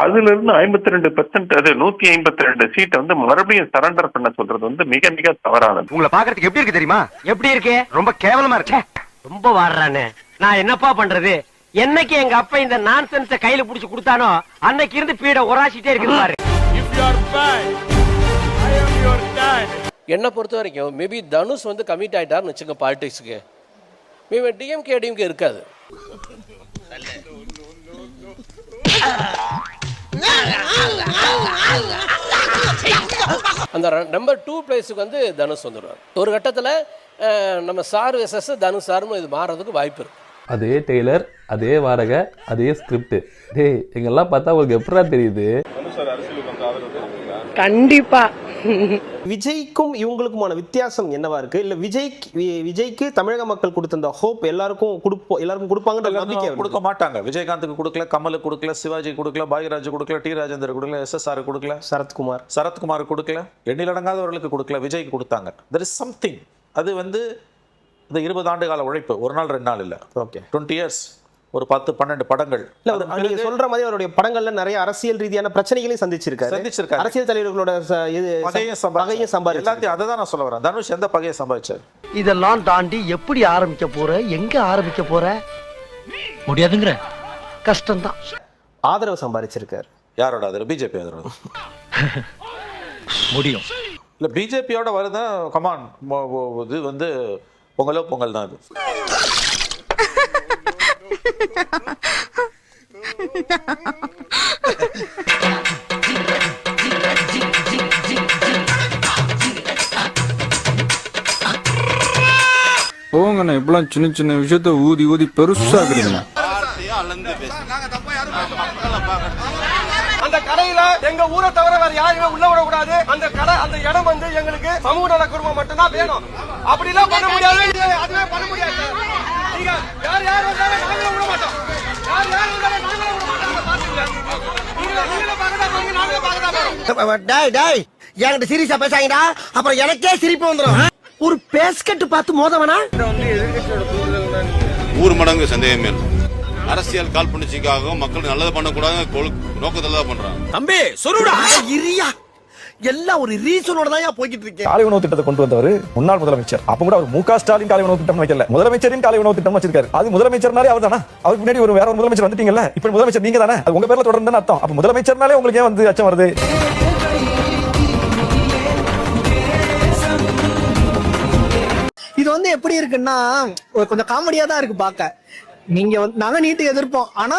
அதுல இருந்து 52%, அது 152 சீட்டை வந்து மறுபடியும் சரண்டர் பண்ண சொல்றது வந்து மிக மிக தவறானது. உங்களை பாக்குறதுக்கு எப்படி இருக்கு தெரியுமா? எப்படி இருக்கு? ரொம்ப கேவலமா இருக்கு. ரொம்ப வாடுறானே, நான் என்னப்பா பண்றது? என்னைக்கு எங்க அப்பா இந்த நான்சென்ஸ கையில புடிச்சு கொடுத்தானோ அன்னைக்கு இருந்து பீட ஒராசிட்டே இருக்குது பாரு. என்னை பொறுத்த வரைக்கும் மேபி தனுஷ் வந்து கமிட் ஆயிட்டாருன்னு வச்சுங்க பாலிடிக்ஸுக்கு, மேபி டிஎம்கே இருக்காது. அந்த நம்பர் 2 பிளேஸுக்கு வந்து தனுஷ் வந்துடுவார். ஒரு கட்டத்தில் நம்ம சார் எஸ்எஸ் தனுஷ் சாரும் இது மாறதுக்கு வாய்ப்பு இருக்கு. அதே டெய்லர், அதே வாடக, அதே ஸ்கிரிப்ட். டேய் எங்கெல்லாம் பார்த்தா உங்களுக்கு எப்படா தெரியுது? கண்டிப்பா விஜய்க்கும் இவங்களுக்குமான வித்தியாசம் என்னவா இருக்கு? இல்ல விஜய்க்கு தமிழக மக்கள் கொடுத்த அந்த ஹோப் எல்லாருக்கும் கொடுப்பாங்கன்ற நம்பிக்கை கொடுக்க மாட்டாங்க. விஜயகாந்துக்கு கொடுக்கல, கமலுக்கு கொடுக்கல, சிவாஜி கொடுக்கல, பாக்யராஜ் கொடுக்கல, டி ராஜேந்தர் கொடுக்கல, SSR கொடுக்கல, சரத்குமார் கொடுக்கல, எண்ணிலடங்காதவர்களுக்கு கொடுக்கல, விஜய்க்கு கொடுத்தாங்க. there is something. அது வந்து இந்த 20 ஆண்டு கால உழைப்பு, ஒரு நாள் 2 நாள் இல்ல. ஓகே, 20 இயர்ஸ், ஒரு 10-12 படங்கள். நீங்க சொல்ற மாதிரி அவருடைய படங்கள்ல நிறைய அரசியல் ரீதியான பிரச்சனைகளையும் சந்திச்சிருக்காரு. அரசியல் தலைவர்களோட பகையும் சம்பாதிச்சு எல்லாத்தையும் அதை தான் நான் சொல்ல வரேன். தனுஷ் எந்த பகையை சம்பாதிச்சார்? இதெல்லாம் தாண்டி எப்படி ஆரம்பிக்க போற, எங்க ஆரம்பிக்க போற? முடியாதுங்கிற கஷ்டம்தான். ஆதரவு சம்பாதிச்சிருக்காரு. யாரோட ஆதரவு? பிஜேபி ஆதரவு முடியும் இல்ல பிஜேபியோட வருதா? கமான், இது வந்து பொங்கலோ பொங்கல் தான் இது. போங்கண்ணா, இப்பெல்லாம் சின்ன சின்ன விஷயத்த ஊதி ஊதி பெருசாக்குறீங்கண்ணா. அந்த கடையில எங்க ஊரை தவிர வேற யாருமே உள்ள விடக்கூடாது. அந்த கடை, அந்த இடம் வந்து எங்களுக்கு சமூக நல குடும்பம் மட்டும்தான் வேணும். அப்படி எல்லாம் பண்ண முடியாது. அதுவே பண்ண முடியாது. நீங்க யார் யார் வந்தாலும் நாங்களும் விட மாட்டோம். யார் யார் வந்தாலும் நாங்களும் விட மாட்டோம். பாத்துங்க, நீங்களே பார்க்கதான் போறீங்க, நாங்களும் பார்க்கதான் போறோம். டேய் டேய், என்கிட்ட சீரியஸா பேசாங்கடா, அப்புறம் எனக்கே சிரிப்பு வந்துடும். ஒரு பேஸ்கட் பார்த்து மோதவனா? ஊர் மடங்கு சந்தேகமே இல்லை. அரசியல் காழ்ப்புணர்ச்சிக்காக மக்கள் நல்லது பண்ணக்கூடாது நோக்கத்தில் தான் பண்றாங்க. தம்பி சொல்லுடா, இரியா எல்லாம் ஒரு ரீசனோட தான் போய்கிட்டு இருக்கேன். காலை உணவு திட்டத்தை கொண்டு வந்தவர் முன்னாள் முதலமைச்சர். அப்ப கூட அவர் முக ஸ்டாலின் காலை உணவு திட்டம் வைக்கல, முதலமைச்சரின் காலை உணவு திட்டம் வச்சிருக்காரு. அது முதலமைச்சர்னாலே அவர் தானா? அவருக்கு முன்னாடி வேற ஒரு முதலமைச்சர் வந்துட்டீங்கல்ல, இப்ப முதலமைச்சர் நீங்க தானே, அது உங்க பேர்ல தொடர்ந்து அர்த்தம். அப்ப முதலமைச்சர்னாலே உங்களுக்கு ஏன் வந்து அச்சம் வருது? இது வந்து எப்படி இருக்குன்னா கொஞ்சம் காமெடியா தான் இருக்கு பார்க்க. நீங்க நாங்க நீட்டுக்கு எதிர்ப்போம், ஆனா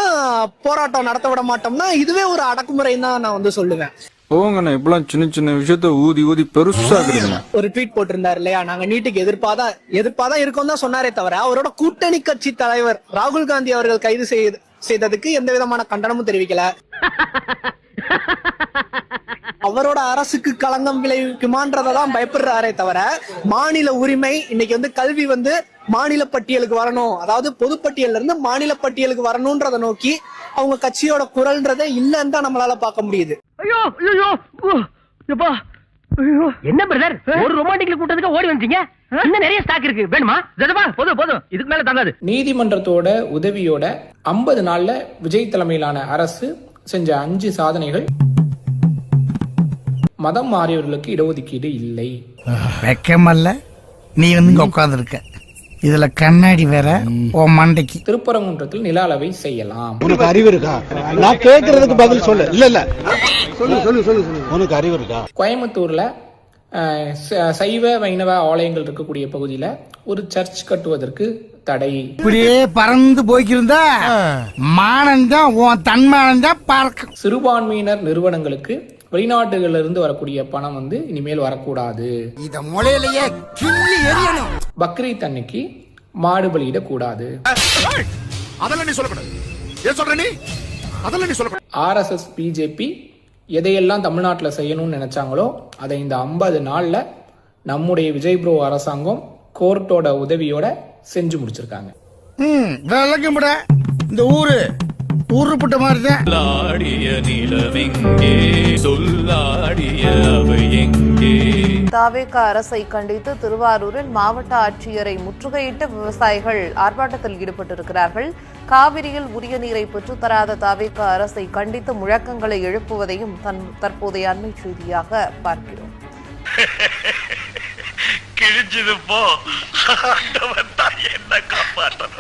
போராட்டம் நடத்த விட மாட்டோம்னா இதுவே ஒரு அடக்குமுறை தான் நான் வந்து சொல்லுவேன். போங்கண்ணா, இப்பெல்லாம் சின்ன சின்ன விஷயத்த ஊதி ஊதி பெருசாக்குறீங்கண்ணா. ஒரு ட்வீட் போட்டிருந்தாரு இல்லையா, நாங்க நீட்டுக்கு எதிர்ப்பாதான் இருக்கோம் தான் சொன்னாரே தவிர அவரோட கூட்டணி கட்சி தலைவர் ராகுல் காந்தி அவர்கள் கைது செய்ததுக்கு எந்த விதமான கண்டனமும் தெரிவிக்கல. அவரோட அரசுக்கு களங்கம் விளைவிக்குமான்றதான் பயப்படுறாரே தவிர மாநில உரிமை, இன்னைக்கு வந்து கல்வி வந்து மாநில பட்டியலுக்கு வரணும், அதாவது பொதுப்பட்டியல்ல இருந்து மாநில பட்டியலுக்கு வரணும்ன்றத நோக்கி அவங்க கட்சியோட குரல்ன்றதே இல்லன்னு தான் நம்மளால பார்க்க முடியுது. ஐயோ ஐயோ எப்பா, என்ன பிரதர், ஒரு ரொமான்டிக்ல கூட்டத்துக்கு ஓடி வந்தீங்க? இன்னும் நிறைய ஸ்டாக் இருக்கு, வேணுமா? போதும் போதும், இதுக்கு மேல தாங்காது. நீதிமன்றத்தோட உதவியோட 50 நாள்ல விஜய் தலைமையிலான அரசு செஞ்ச 5 சாதனைகள். மதம் மாறியவர்களுக்கு இடஒதுக்கீடு இல்லை. வெக்கமல்ல, நீ வந்து உட்கார்ந்து இருக்க, இதுல கண்ணாடி வேற உன் மண்டைக்கு. திருப்பரங்குன்றத்தில் நில அளவை செய்யலாம். உனக்கு அறிவு இருக்கா? நான் கேட்கறதுக்கு பதில் சொல்லு. இல்ல சொல்லு, உனக்கு அறிவு இருக்கா? கோயம்புத்தூர்ல சைவ வைணவ ஆலயங்கள் இருக்கக்கூடிய பகுதியில ஒரு சர்ச் கட்டுவதற்கு தடை. இப்படியே பறந்து போய்க்கிருந்தா மானந்தான் உன் தன்மானந்தான் பார்க்க. சிறுபான்மையினர் நிறுவனங்களுக்கு வெளிநாட்டுகள்ல இருந்து வரக்கூடிய பணம் வந்து இனிமேல் வரக்கூடாது. இத முளையிலேயே கிள்ளி எறியணும். பக்ரீத் அன்னைக்கு மாடு பலியிடக்கூடாது. அதெல்லாம் நீ சொல்லக்கூடாது. ஏன் சொல்ற நீ? அதெல்லாம் நீ சொல்லக்கூடாது. RSS பிஜேபி எதையெல்லாம் தமிழ்நாட்டில் செய்யணும்னு நினைச்சாங்களோ அதை இந்த 50 நாள்ல நம்முடைய விஜய் ப்ரோ அரசாங்கம் கோர்ட்டோட உதவியோட செஞ்சு முடிச்சிருக்காங்க. இந்த ஊரு ஊருப்பட்ட மாதிரி தான். தாவேகா அரசை கண்டித்து திருவாரூரில் மாவட்ட ஆட்சியரை முற்றுகையிட்ட விவசாயிகள் ஆர்ப்பாட்டத்தில் ஈடுபட்டிருக்கிறார்கள். காவிரியில் உரிய நீரை பெற்றுத்தராத தாவேகா அரசை கண்டித்து முழக்கங்களை எழுப்புவதையும் தற்போதைய அண்மை செய்தியாக பார்க்கிறோம்.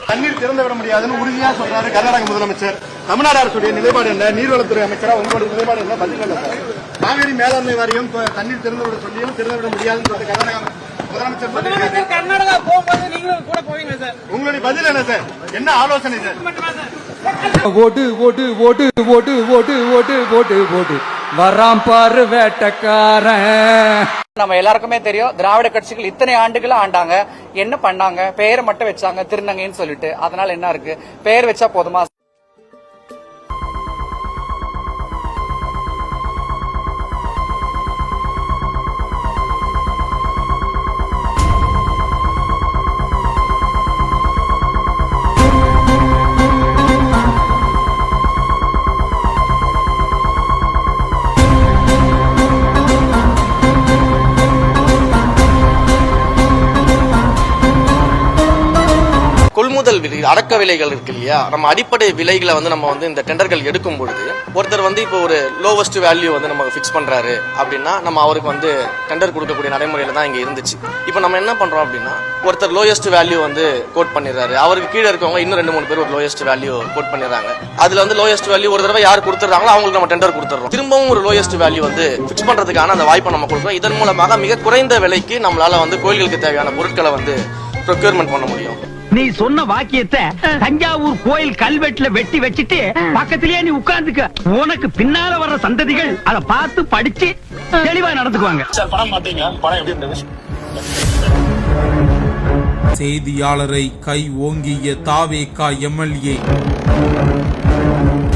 தண்ணீர் திறந்து விட முடியாதுன்னு உறுதியா சொல்றாரு கர்நாடக முதலமைச்சர். தமிழ்நாடு அரசுடைய நிலைப்பாடு என்ன? நீர்வளத்துறை அமைச்சரா உங்களுடைய நிலைப்பாடு என்ன? பதில் இல்ல சார். காவிரி மேலாண்மை வாரியம் தண்ணீர் திறந்து விட சொல்லியும் திறந்து விட முடியாதுன்னு சொல்லிட்டு கர்நாடக முதலமைச்சர் கர்நாடகா போகும்போது நீங்களும் கூட போவீங்க சார். உங்களுடைய பதில் என்ன சார்? என்ன ஆலோசனை சார்? ஓட்டு ஓட்டு ஓட்டு ஓட்டு ஓட்டு ஓட்டு ஓட்டு ஓட்டு வராம் பாரு வேட்டக்காரன். நம்ம எல்லாருக்குமே தெரியும், திராவிட கட்சிகள் இத்தனை ஆண்டுகளா ஆண்டாங்க, என்ன பண்ணாங்க? பெயரை மட்டும் வச்சாங்க, திருநங்கைன்னு சொல்லிட்டு. அதனால என்ன இருக்கு? பெயர் வச்சா போதுமா? கொள்முதல் விலை தொடக்க விலைகள் இருக்கு இல்லையா, நம்ம அடிப்படை விலைகளை வந்து நம்ம வந்து இந்த டெண்டர்கள் எடுக்கும் பொழுது ஒருத்தர் வந்து இப்போ ஒரு லோவஸ்ட் வேல்யூ வந்து நம்ம ஃபிக்ஸ் பண்றாரு அப்படின்னா நம்ம அவருக்கு வந்து டெண்டர் கொடுக்கக்கூடிய நடைமுறையில தான் இங்க இருந்துச்சு. இப்போ நம்ம என்ன பண்றோம் அப்படின்னா ஒருத்தர் லோயஸ்ட் வேல்யூ வந்து கோட் பண்ணிடுறாரு, அவருக்கு கீழே இருக்கவங்க இன்னும் 2-3 பேர் ஒரு லோயஸ்ட் வேல்யூ கோட் பண்ணிடுறாங்க. அதுல வந்து லோயஸ்ட் வேல்யூ ஒரு தடவை யார் கொடுத்துறாங்களோ அவங்களுக்கு நம்ம டெண்டர் கொடுத்துறோம். திரும்பவும் ஒரு லோயஸ்ட் வேல்யூ வந்து ஃபிக்ஸ் பண்றதுக்கான அந்த வாய்ப்பை நம்ம கொடுக்குறோம். இதன் மூலமாக மிக குறைந்த விலைக்கு நம்மளால வந்து கோயில்களுக்கு தேவையான பொருட்களை வந்து ப்ரொக்யூர்மெண்ட் பண்ண முடியும். நீ சொன்ன வாக்கியத்தை தஞ்சாவூர் கோயில் கல்வெட்டுல வெட்டி வச்சிட்டு பக்கத்திலேயே நீ உட்கார்ந்துக்க. உனக்கு பின்னால வர்ற சந்ததிகள் அதை பார்த்து படிச்சு தெளிவா நடந்துக்குவாங்க. படம் பாத்தீங்க, படம் எப்படி இருந்தது? செய்தியாளரை கை ஓங்கிய தாவேகா எம்எல்ஏ,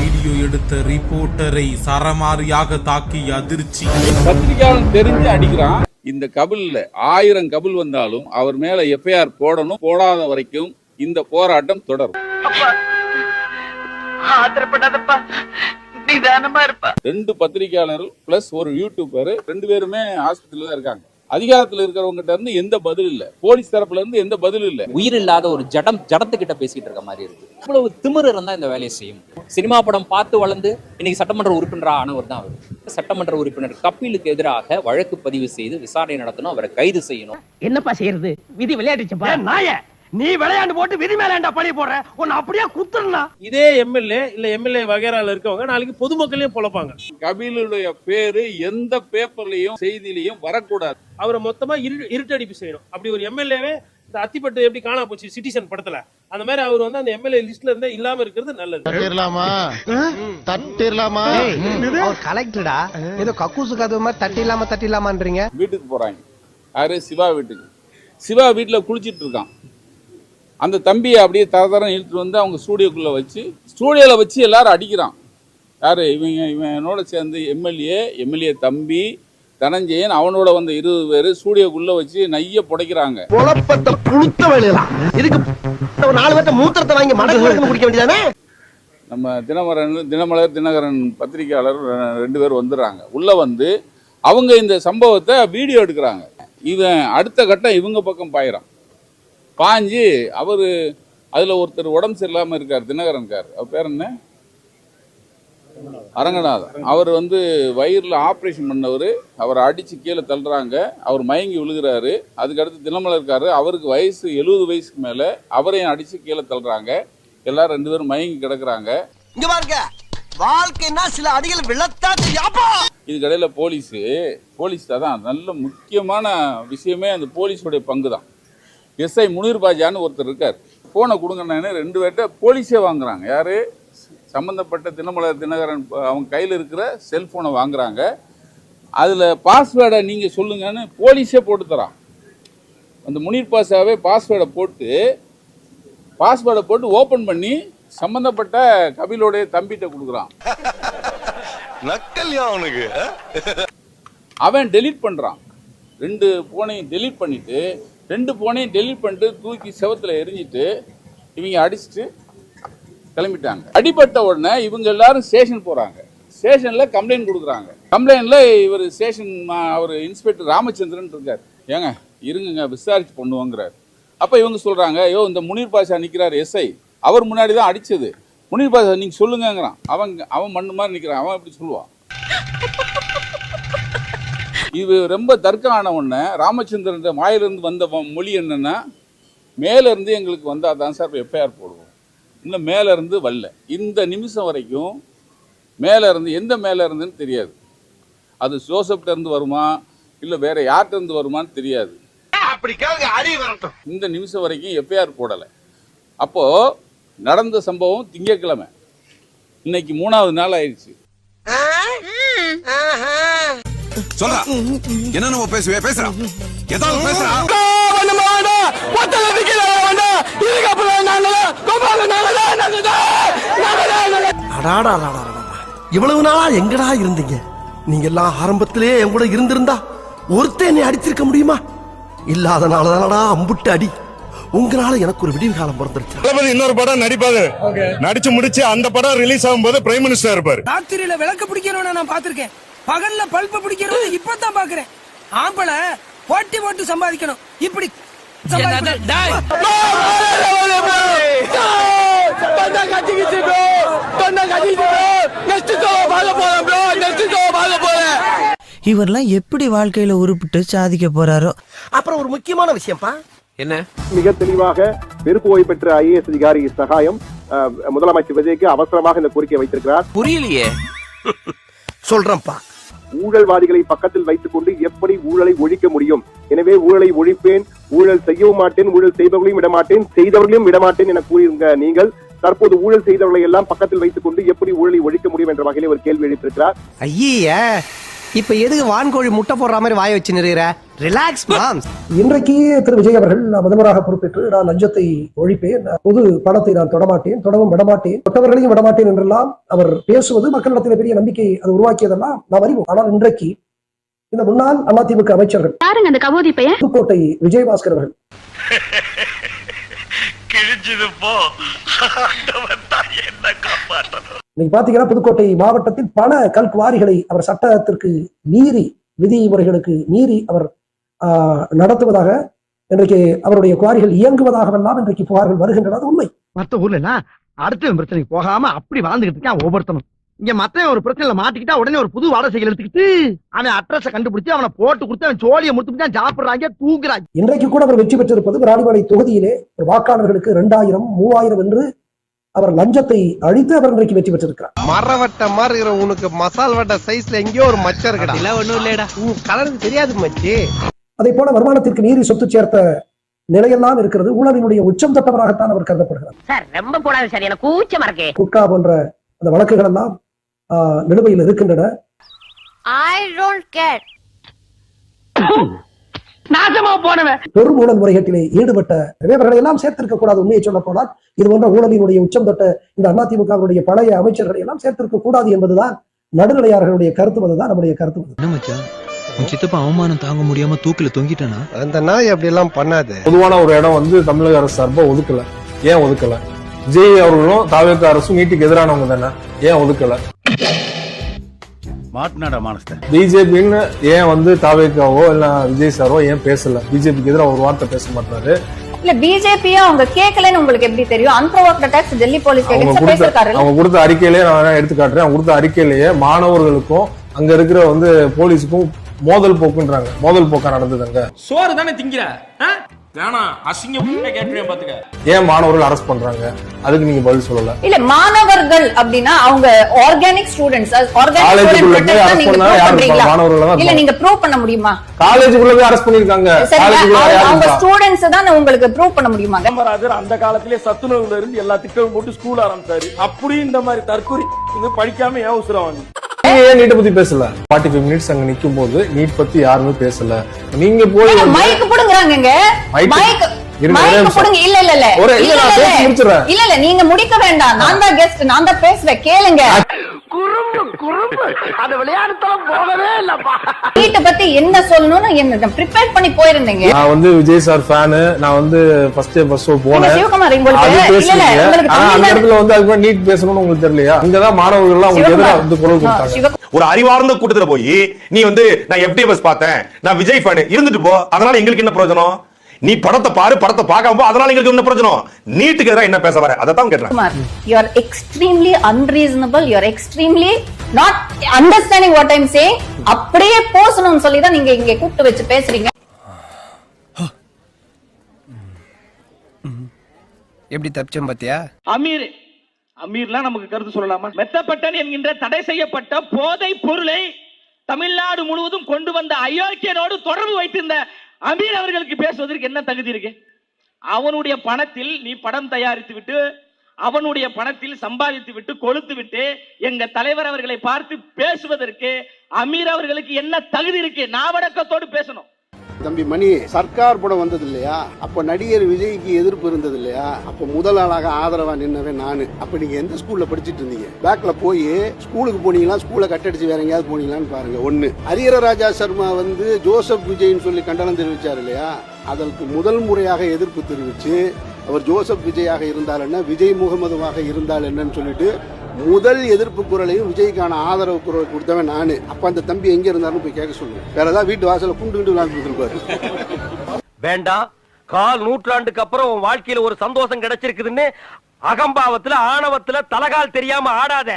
வீடியோ எடுத்த ரிப்போர்ட்டரை சரமாரியாக தாக்கி அதிர்ச்சி. பத்திரிகையாளர் தெரிஞ்சு அடிக்கிறான். இந்த கபில்ல 1000 கபில் வந்தாலும் அவர் மேல எஃப்ஐஆர் போடணும். போடாத வரைக்கும் இந்த போராட்டம் தொடரும். ரெண்டு பத்திரிகையாளர்கள் பிளஸ் ஒரு யூடியூபர் 2 பேருமே ஆஸ்பத்திரியில தான் இருக்காங்க. அதிகாரத்துல இருக்கிறவங்க இருந்து எந்த பதில் இல்ல, போலீஸ் தரப்புல இருந்து எந்த பதிலும் இல்ல. உயிர் இல்லாத ஒரு ஜடத்துக்கிட்ட பேசிட்டு இருக்க மாதிரி இருக்கு. இவ்வளவு திமிரு இருந்தா இந்த வேலையை செய்யும். சினிமா படம் பார்த்து வளர்ந்து இன்னைக்கு சட்டமன்ற உறுப்பினராக ஆனவர் தான் அவர். சட்டமன்ற உறுப்பினர் கபிலுக்கு எதிராக வழக்கு பதிவு செய்து விசாரணை நடத்தணும், அவரை கைது செய்யணும். என்னப்பா செய்யறது? விதி விளையாடுச்சுப்பா. நாய நீ விளையாண்டு போட்டு விதி மேலேண்டா பழி போடுற, உன்னை அப்படியே குத்துறா. இதே எம்எல்ஏ இல்ல எம்எல்ஏ வகைரால இருக்கவங்க நாளைக்கு பொதுமக்களையும் பொழப்பாங்க. கபிலுடைய பேரு எந்த பேப்பர்லயும் செய்தியிலையும் வரக்கூடாது. அவரை மொத்தமா இருட்டடிப்பு செய்யணும். அப்படி ஒரு எம்எல்ஏவே இந்த அத்திப்பட்டு எப்படி காணா போச்சு சிட்டிசன் படத்துல, அந்த மாதிரி அவர் வந்து அந்த எம்எல்ஏ லிஸ்ட்ல இருந்தே இல்லாம இருக்கிறது நல்லது. கலெக்டரா ஏதோ கக்கூசு கதவு மாதிரி தட்டி இல்லாமன்றீங்க. வீட்டுக்கு போறாங்க. யாரு? சிவா வீட்டுக்கு. சிவா வீட்டுல குளிச்சிட்டு இருக்கான். அந்த தம்பியை அப்படியே தரதரம் இழுத்துட்டு வந்து அவங்க ஸ்டூடியோக்குள்ள வச்சு எல்லாரும் அடிக்கிறான். யாரு? இவனோட சேர்ந்து எம்எல்ஏ தம்பி தனஞ்சயன், அவனோட வந்த 20 பேர் ஸ்டூடியோக்குள்ள வச்சு நைய புடைக்கிறாங்க. நம்ம தினமலர் தினகரன் பத்திரிகையாளர் 2 பேர் வந்துடுறாங்க. உள்ள வந்து அவங்க இந்த சம்பவத்தை வீடியோ எடுக்கிறாங்க. இவன் அடுத்த கட்டம் இவங்க பக்கம் பாயிறான். பாஞ்சு அவரு அதுல ஒருத்தர் உடம்பு சரியில்லாம இருக்காரு, தினகரன்கார். அவர் பேர் என்ன? அரங்கநாதன். அவர் வந்து வயிறுல ஆப்ரேஷன் பண்ணவர். அவரை அடிச்சு கீழே தள்ளுறாங்க. அவர் மயங்கி விழுகிறாரு. அதுக்கடுத்து தினமலர் இருக்காரு, அவருக்கு வயசு 70 வயசுக்கு மேல, அவரையும் அடிச்சு கீழே தள்ளுறாங்க. எல்லாரும் 2 பேரும் மயங்கி கிடக்குறாங்க. இங்க பாருங்க, வாழ்க்கைன்னா சில அடிகள் விழத்தா. இதுக்கடையில போலீஸ் தான் நல்ல முக்கியமான விஷயமே. அந்த போலீஸோடைய பங்கு தான். எஸ்ஐ முனீர் பாஜான்னு ஒருத்தர் இருக்கார். போனை கொடுங்கன்னு 2 பேர்ட்ட போலீஸே வாங்குறாங்க. யாரு? சம்பந்தப்பட்ட தினகரன் அவங்க கையில் இருக்கிற செல்போனை வாங்குறாங்க. அதில் பாஸ்வேர்டை நீங்கள் சொல்லுங்கன்னு போலீஸே போட்டு தரான். அந்த முனீர் பாஷாவே பாஸ்வேர்டை போட்டு ஓப்பன் பண்ணி சம்பந்தப்பட்ட கபிலோடைய தம்பிட்ட கொடுக்குறான். அவனுக்கு அவன் டெலீட் பண்ணுறான். 2 போனையும் டெலீட் பண்ணிட்டு 2 போனையும் டெலீட் பண்ணிட்டு தூக்கி செவத்தில் எரிஞ்சிட்டு இவங்க அடிச்சுட்டு கிளம்பிட்டாங்க. அடிபட்ட உடனே இவங்க எல்லாரும் ஸ்டேஷன் போறாங்க. ஸ்டேஷன்ல கம்ப்ளைண்ட் கொடுக்குறாங்க. கம்ப்ளைண்ட்ல இவர் அவர் இன்ஸ்பெக்டர் ராமச்சந்திரன் இருக்காரு. ஏங்க இருங்க விசாரிச்சு பண்ணுவோங்கிறார். அப்ப இவங்க சொல்றாங்க, ஐயோ இந்த முனீர் பாஷா நிக்கிறார் எஸ்ஐ, அவர் முன்னாடி தான் அடிச்சது. முனீர் பாஷா நீங்க சொல்லுங்கிறான். அவன் மண்ணு மாதிரி நிக்கிறான். அவன் எப்படி சொல்லுவான்? இது ரொம்ப தர்க்கம் ஆன உடனே ராமச்சந்திரன் வாயிலிருந்து வந்த மொழி என்னன்னா, மேல இருந்து எங்களுக்கு வந்தாதான் சார் எஃப்ஐஆர் போடுவோம். இன்னும் மேல இருந்து வரல. இந்த நிமிஷம் வரைக்கும் மேல இருந்து எந்த மேல இருந்துன்னு தெரியாது. அது ஜோசப்ட இருந்து வருமா இல்ல வேற யார்கிட்ட இருந்து வருமான்னு தெரியாது. இந்த நிமிஷம் வரைக்கும் எஃப்ஐஆர் போடல. அப்போ நடந்த சம்பவம் திங்கட்கிழமை, இன்னைக்கு 3வது நாள் ஆயிடுச்சு. சொல்றா என்ன நம்ம பேசுறான் ஏதாவது பேசுறான். இவ்வளவு நாளா எங்கடா இருந்தீங்க? நீங்க எல்லாம் ஆரம்பத்திலே என் கூட இருந்திருந்தா ஒருத்தன் என்னை அடிச்சிருக்க முடியுமா? இல்லாதனாலதானடா அம்புட்டு அடி. உங்களால எனக்கு ஒரு விடிவு காலம் பிறந்துருச்சு. இன்னொரு படம் நடிப்பாரு, நடிச்சு முடிச்சு அந்த படம் ரிலீஸ் ஆகும்போது பிரைம் மினிஸ்டர் இருப்பாரு. ராத்திரியில விளக்கு பிடிக்கிறவன நான் பாத்திருக்கேன், பகல்ல பல்ப பிடிக்கிறவன இப்பதான் பாக்குறேன். ஆம்பளை போட்டு சம்பாதிக்கணும். இப்படி இவரெல்லாம் எப்படி வாழ்க்கையில உருப்பிட்டு சாதிக்க போறாரோ. அப்புறம் ஒரு முக்கியமான விஷயம்ப்பா. என்ன? மிக தெளிவாக பெருப்பு ஓய்வு பெற்ற ஐஏஎஸ் அதிகாரி சகாயம் முதலமைச்சர் விஜய்க்கு அவசரமாக இந்த கோரிக்கை வைத்திருக்கிறார். புரியலையே. சொல்றேன்ப்பா. ஊழல்வாதிகளை பக்கத்தில் வைத்துக் கொண்டு எப்படி ஊழலை ஒழிக்க முடியும்? எனவே ஊழலை ஒழிப்பேன், ஊழல் செய்யவும் மாட்டேன், ஊழல் செய்பவர்களையும் விடமாட்டேன், செய்தவர்களையும் விடமாட்டேன் என கூறியிருங்க நீங்கள். தற்போது ஊழல் செய்தவர்களை எல்லாம் பக்கத்தில் வைத்துக் கொண்டு எப்படி ஊழலை ஒழிக்க முடியும் என்ற வகையில் ஒரு கேள்வி எழுப்பியிருக்கிறார். ஐயா, இப்ப எதுக்கு வான்கோழி முட்டை போடுற மாதிரி வாய வச்சு நிறுகிற? Relax moms. இன்றைக்கு திரு விஜய் அவர்கள் முதல்வராக பொறுப்பேற்று நான் லஞ்சத்தை ஒழிப்பேன், பொது பணத்தை நான் தொடமாட்டேன், தொடவும் விடமாட்டேன், தொட்டவர்களையும் விடமாட்டேன் என்றெல்லாம் அவர் பேசுவது மக்களிடத்தில் பெரிய நம்பிக்கை அது உருவாக்கியதெல்லாம் நாம் அறிவோம். ஆனால் இன்றைக்கு இந்த முன்னாள் அதிமுக அமைச்சர்கள் புதுக்கோட்டை விஜயபாஸ்கர் அவர்கள் நீங்க பாத்தீங்கன்னா புதுக்கோட்டை மாவட்டத்தில் பல கல்குவாரிகளை அவர் சட்டத்திற்கு மீறி விதிமுறைகளுக்கு மீறி அவர் நடத்துவதாக இன்றைக்கு அவருடைய குவாரிகள் இயங்குவதாகவெல்லாம் இன்றைக்கு புகார்கள் வருகின்றன. அது உண்மை. மத்த ஊர்ல அடுத்த பிரச்சனைக்கு போகாம அப்படி வாழ்ந்துகிட்டு இருக்கான் ஒவ்வொருத்தனும். இங்க மத்த ஒரு பிரச்சனைல மாட்டிக்கிட்டா உடனே ஒரு புது வாடகைகள் எடுத்துக்கிட்டு அவன் அட்ரஸ கண்டுபிடிச்சு அவனை போட்டு கொடுத்து அவன் சோழியை முடித்து சாப்பிடுறாங்க, தூங்குறாங்க. இன்றைக்கு கூட அவர் வெற்றி பெற்றிருப்பது விராலிமலை தொகுதியிலே வாக்காளர்களுக்கு 2000, 3000 என்று அவர் லஞ்சத்தை அழித்து அவர் இன்றைக்கு வெற்றி பெற்றிருக்கிறார். மரவட்ட மாதிரி இருக்கிற உனக்கு மசால் வட்ட சைஸ்ல எங்கேயோ ஒரு மச்சம் இருக்கடா. இல்ல ஒண்ணும் இல்லடா. கலருக்கு தெரியாது மச்சி. அதே போல வருமானத்திற்கு மீறி சொத்து சேர்த்த நிலையெல்லாம் இருக்கிறது. ஊழலினுடைய உச்சம் தொட்டவராகத்தான் அவர் கருதப்படுகிறார். சார் ரொம்ப போடாது சார், எனக்கு கூச்சமா இருக்கு. குட்கா போன்ற அந்த வழக்குகள் எல்லாம் நிலுவையில் இருக்கின்றன. I don't care. நாசமா போனவன் பெரும் ஊழல் முறைகேட்டிலே ஈடுபட்ட இவர்களை எல்லாம் சேர்த்திருக்க கூடாது. உண்மையை சொல்ல போனால் இது போன்ற ஊழலினுடைய உச்சம் தொட்ட இந்த அதிமுகவுடைய பழைய அமைச்சர்களை எல்லாம் சேர்த்திருக்க கூடாது என்பதுதான் நடுநிலையாளர்களுடைய கருத்து. அதுதான் நம்முடைய கருத்து. சித்தப்பா அவமானம் தாங்க முடியாம தூக்கில தொங்கிட்டானா? அந்த நாய் அப்படி எல்லாம் பண்ணாது. பொதுவான ஒரு இடம் வந்து தமிழக அரசு சார்பா ஒதுக்கல. ஏன் ஒதுக்கல? விஜய் அவர்களும் தாவேக அரசும் நீட்டுக்கு எதிரானவங்க தானே, ஏன் ஒதுக்கல? பிஜேபின்னு ஏன் வந்து தாவேகாவோ இல்ல விஜய் சாரோ ஏன் பேசல? பிஜேபிக்கு எதிராக ஒரு வார்த்தை பேச மாட்டாரு. இல்ல பிஜேபியா அவங்க கேட்கலன்னு உங்களுக்கு எப்படி தெரியும்? அன்பிரொவோக்ட் அட்டாக்ஸ் டெல்லி போலீஸ் அவங்க கொடுத்த அறிக்கையிலேயே நான் எடுத்து காட்டுறேன். அவங்க கொடுத்த அறிக்கையிலேயே மாணவர்களுக்கும் அங்க இருக்கிற வந்து போலீஸுக்கும் மோதல் போக்குன்றாங்க. மோதல் போக்கா நடந்ததுங்க. சோறு தானே திங்கிற பாத்துக்க. ஏன் மாணவர்கள் அரெஸ்ட் பண்றாங்க? அதுக்கு நீங்க பதில் சொல்லல. இல்ல மாணவர்கள் அப்படின்னா அவங்க ஆர்கானிக் ஸ்டூடெண்ட்ஸ், இல்ல நீங்க ப்ரூவ் பண்ண முடியுமா? காலேஜுக்குள்ளவே அரெஸ்ட் பண்ணிருக்காங்க. அவங்க ஸ்டூடெண்ட்ஸ் தான் உங்களுக்கு ப்ரூவ் பண்ண முடியுமா? காமராஜர் அந்த காலத்திலே சத்துணவுல இருந்து எல்லா திட்டமும் போட்டு ஸ்கூல் ஆரம்பிச்சாரு. அப்படி இந்த மாதிரி தற்கொலை படிக்காம ஏன் உசுரம் ஏன் நீட் பத்தி பேசல? 45 மினிட்ஸ் அங்க நிக்கும் போது நீட் பத்தி யாருமே பேசல. நீங்க போய் மைக் புடுங்கறாங்கங்க. மைக் புடுங்க. இல்ல இல்ல இல்ல இல்ல இல்ல நீங்க முடிக்க வேண்டாம். நான் தான் கெஸ்ட், நான் தான் பேசுறேன், கேளுங்க. குறும்பு அந்த விளையாட்டுல போகவே இல்லப்பா. நீட்ட பத்தி என்ன சொல்லணும்னு என்ன ப்ரிப்பேர் பண்ணி போயிருந்தீங்க. நான் வந்து விஜய் சார் ஃபேன். நான் வந்து ஃபர்ஸ்ட் ஷோ போனேன். சிவகுமார் உங்களுக்கு இல்ல இல்ல உங்களுக்கு அந்த இடத்துல வந்து அதுக்கு நீட் பேசணும்னு உங்களுக்கு தெரியலையா? அங்கதான் மாணவர்கள் எல்லாம் உங்களுக்கு எதிராக வந்து குரல் கொடுத்தாங்க. ஒரு அறிவார்ந்த கூட்டத்துல போய் நீ வந்து நான் FDFS பார்த்தேன், நான் விஜய் ஃபேன் இருந்துட்டு போ, அதனால எங்களுக்கு என்ன பிரயோஜனம்? நீ படத்தை பாரு, படத்தை பார்க்காம போ, அதனால எங்களுக்கு என்ன பிரயோஜனம்? நீட்டுக்கு எதிராக என்ன பேச வர? அதான் கேட்றேன். You are extremely unreasonable. You are extremely not understanding what I am saying. அப்படியே போசணும்னு சொல்லி தான் நீங்க இங்க கூப்பிட்டு வச்சு பேசுறீங்க. எப்படி தப்பிச்சோம் பாத்தியா? அமீர்லாம் நமக்கு கருத்து சொல்லலாமா? மெத்தப்பட்டன் என்கின்ற தடை செய்யப்பட்ட போதை பொருளை தமிழ்நாடு முழுவதும் கொண்டு வந்த அயோக்கியனோடு தொடர்பு வைத்திருந்த அமீர் அவர்களுக்கு பேசுவதற்கு என்ன தகுதி இருக்கு? அவனுடைய பணத்தில் நீ படம் தயாரித்து விட்டு, அவனுடைய பணத்தில் சம்பாதித்து விட்டு, கொளுத்து விட்டு எங்க தலைவர் அவர்களை பார்த்து பேசுவதற்கு அமீர் அவர்களுக்கு என்ன தகுதி இருக்கு? நாவடக்கத்தோடு பேசணும். தம்பி மணி, சர்க்கார் படம் வந்தது இல்லையா? அப்ப நடிகர் விஜய்க்கு எதிர்ப்பு இருந்தது இல்லையா? அப்ப முதல் ஆளாக ஆதரவா நின்னவன் நானு. அப்ப நீங்க எந்த ஸ்கூல்ல படிச்சிட்டு இருந்தீங்க? பேக்ல போய் ஸ்கூலுக்கு போனீங்களா, ஸ்கூலை கட்டடிச்சு வேற எங்கேயாவது போனீங்களான்னு பாருங்க. ஒண்ணு, ஹரிஹர ராஜா சர்மா வந்து ஜோசப் விஜய்னு சொல்லி கண்டனம் தெரிவிச்சார் இல்லையா? அதற்கு முதல் முறையாக எதிர்ப்பு தெரிவிச்சு அவர் ஜோசப் விஜயாக இருந்தால் என்ன, விஜய் முகமதுவாக இருந்தால் என்னன்னு சொல்லிட்டு முதல் எதிர்ப்பு குரலையும் விஜய்க்கான ஆதரவு குரல் கொடுத்தவன் நானு. அப்ப அந்த தம்பி எங்க இருந்தாலும் போய் கேட்க சொல்லுங்க. வேற ஏதாவது வீட்டு வாசல குண்டு விளாண்டு கொடுத்துருப்பாரு. வேண்டாம், 4 நூற்றாண்டுக்கு அப்புறம் உன் வாழ்க்கையில ஒரு சந்தோஷம் கிடைச்சிருக்குதுன்னு அகம்பாவத்துல ஆணவத்துல தலகால் தெரியாம ஆடாத,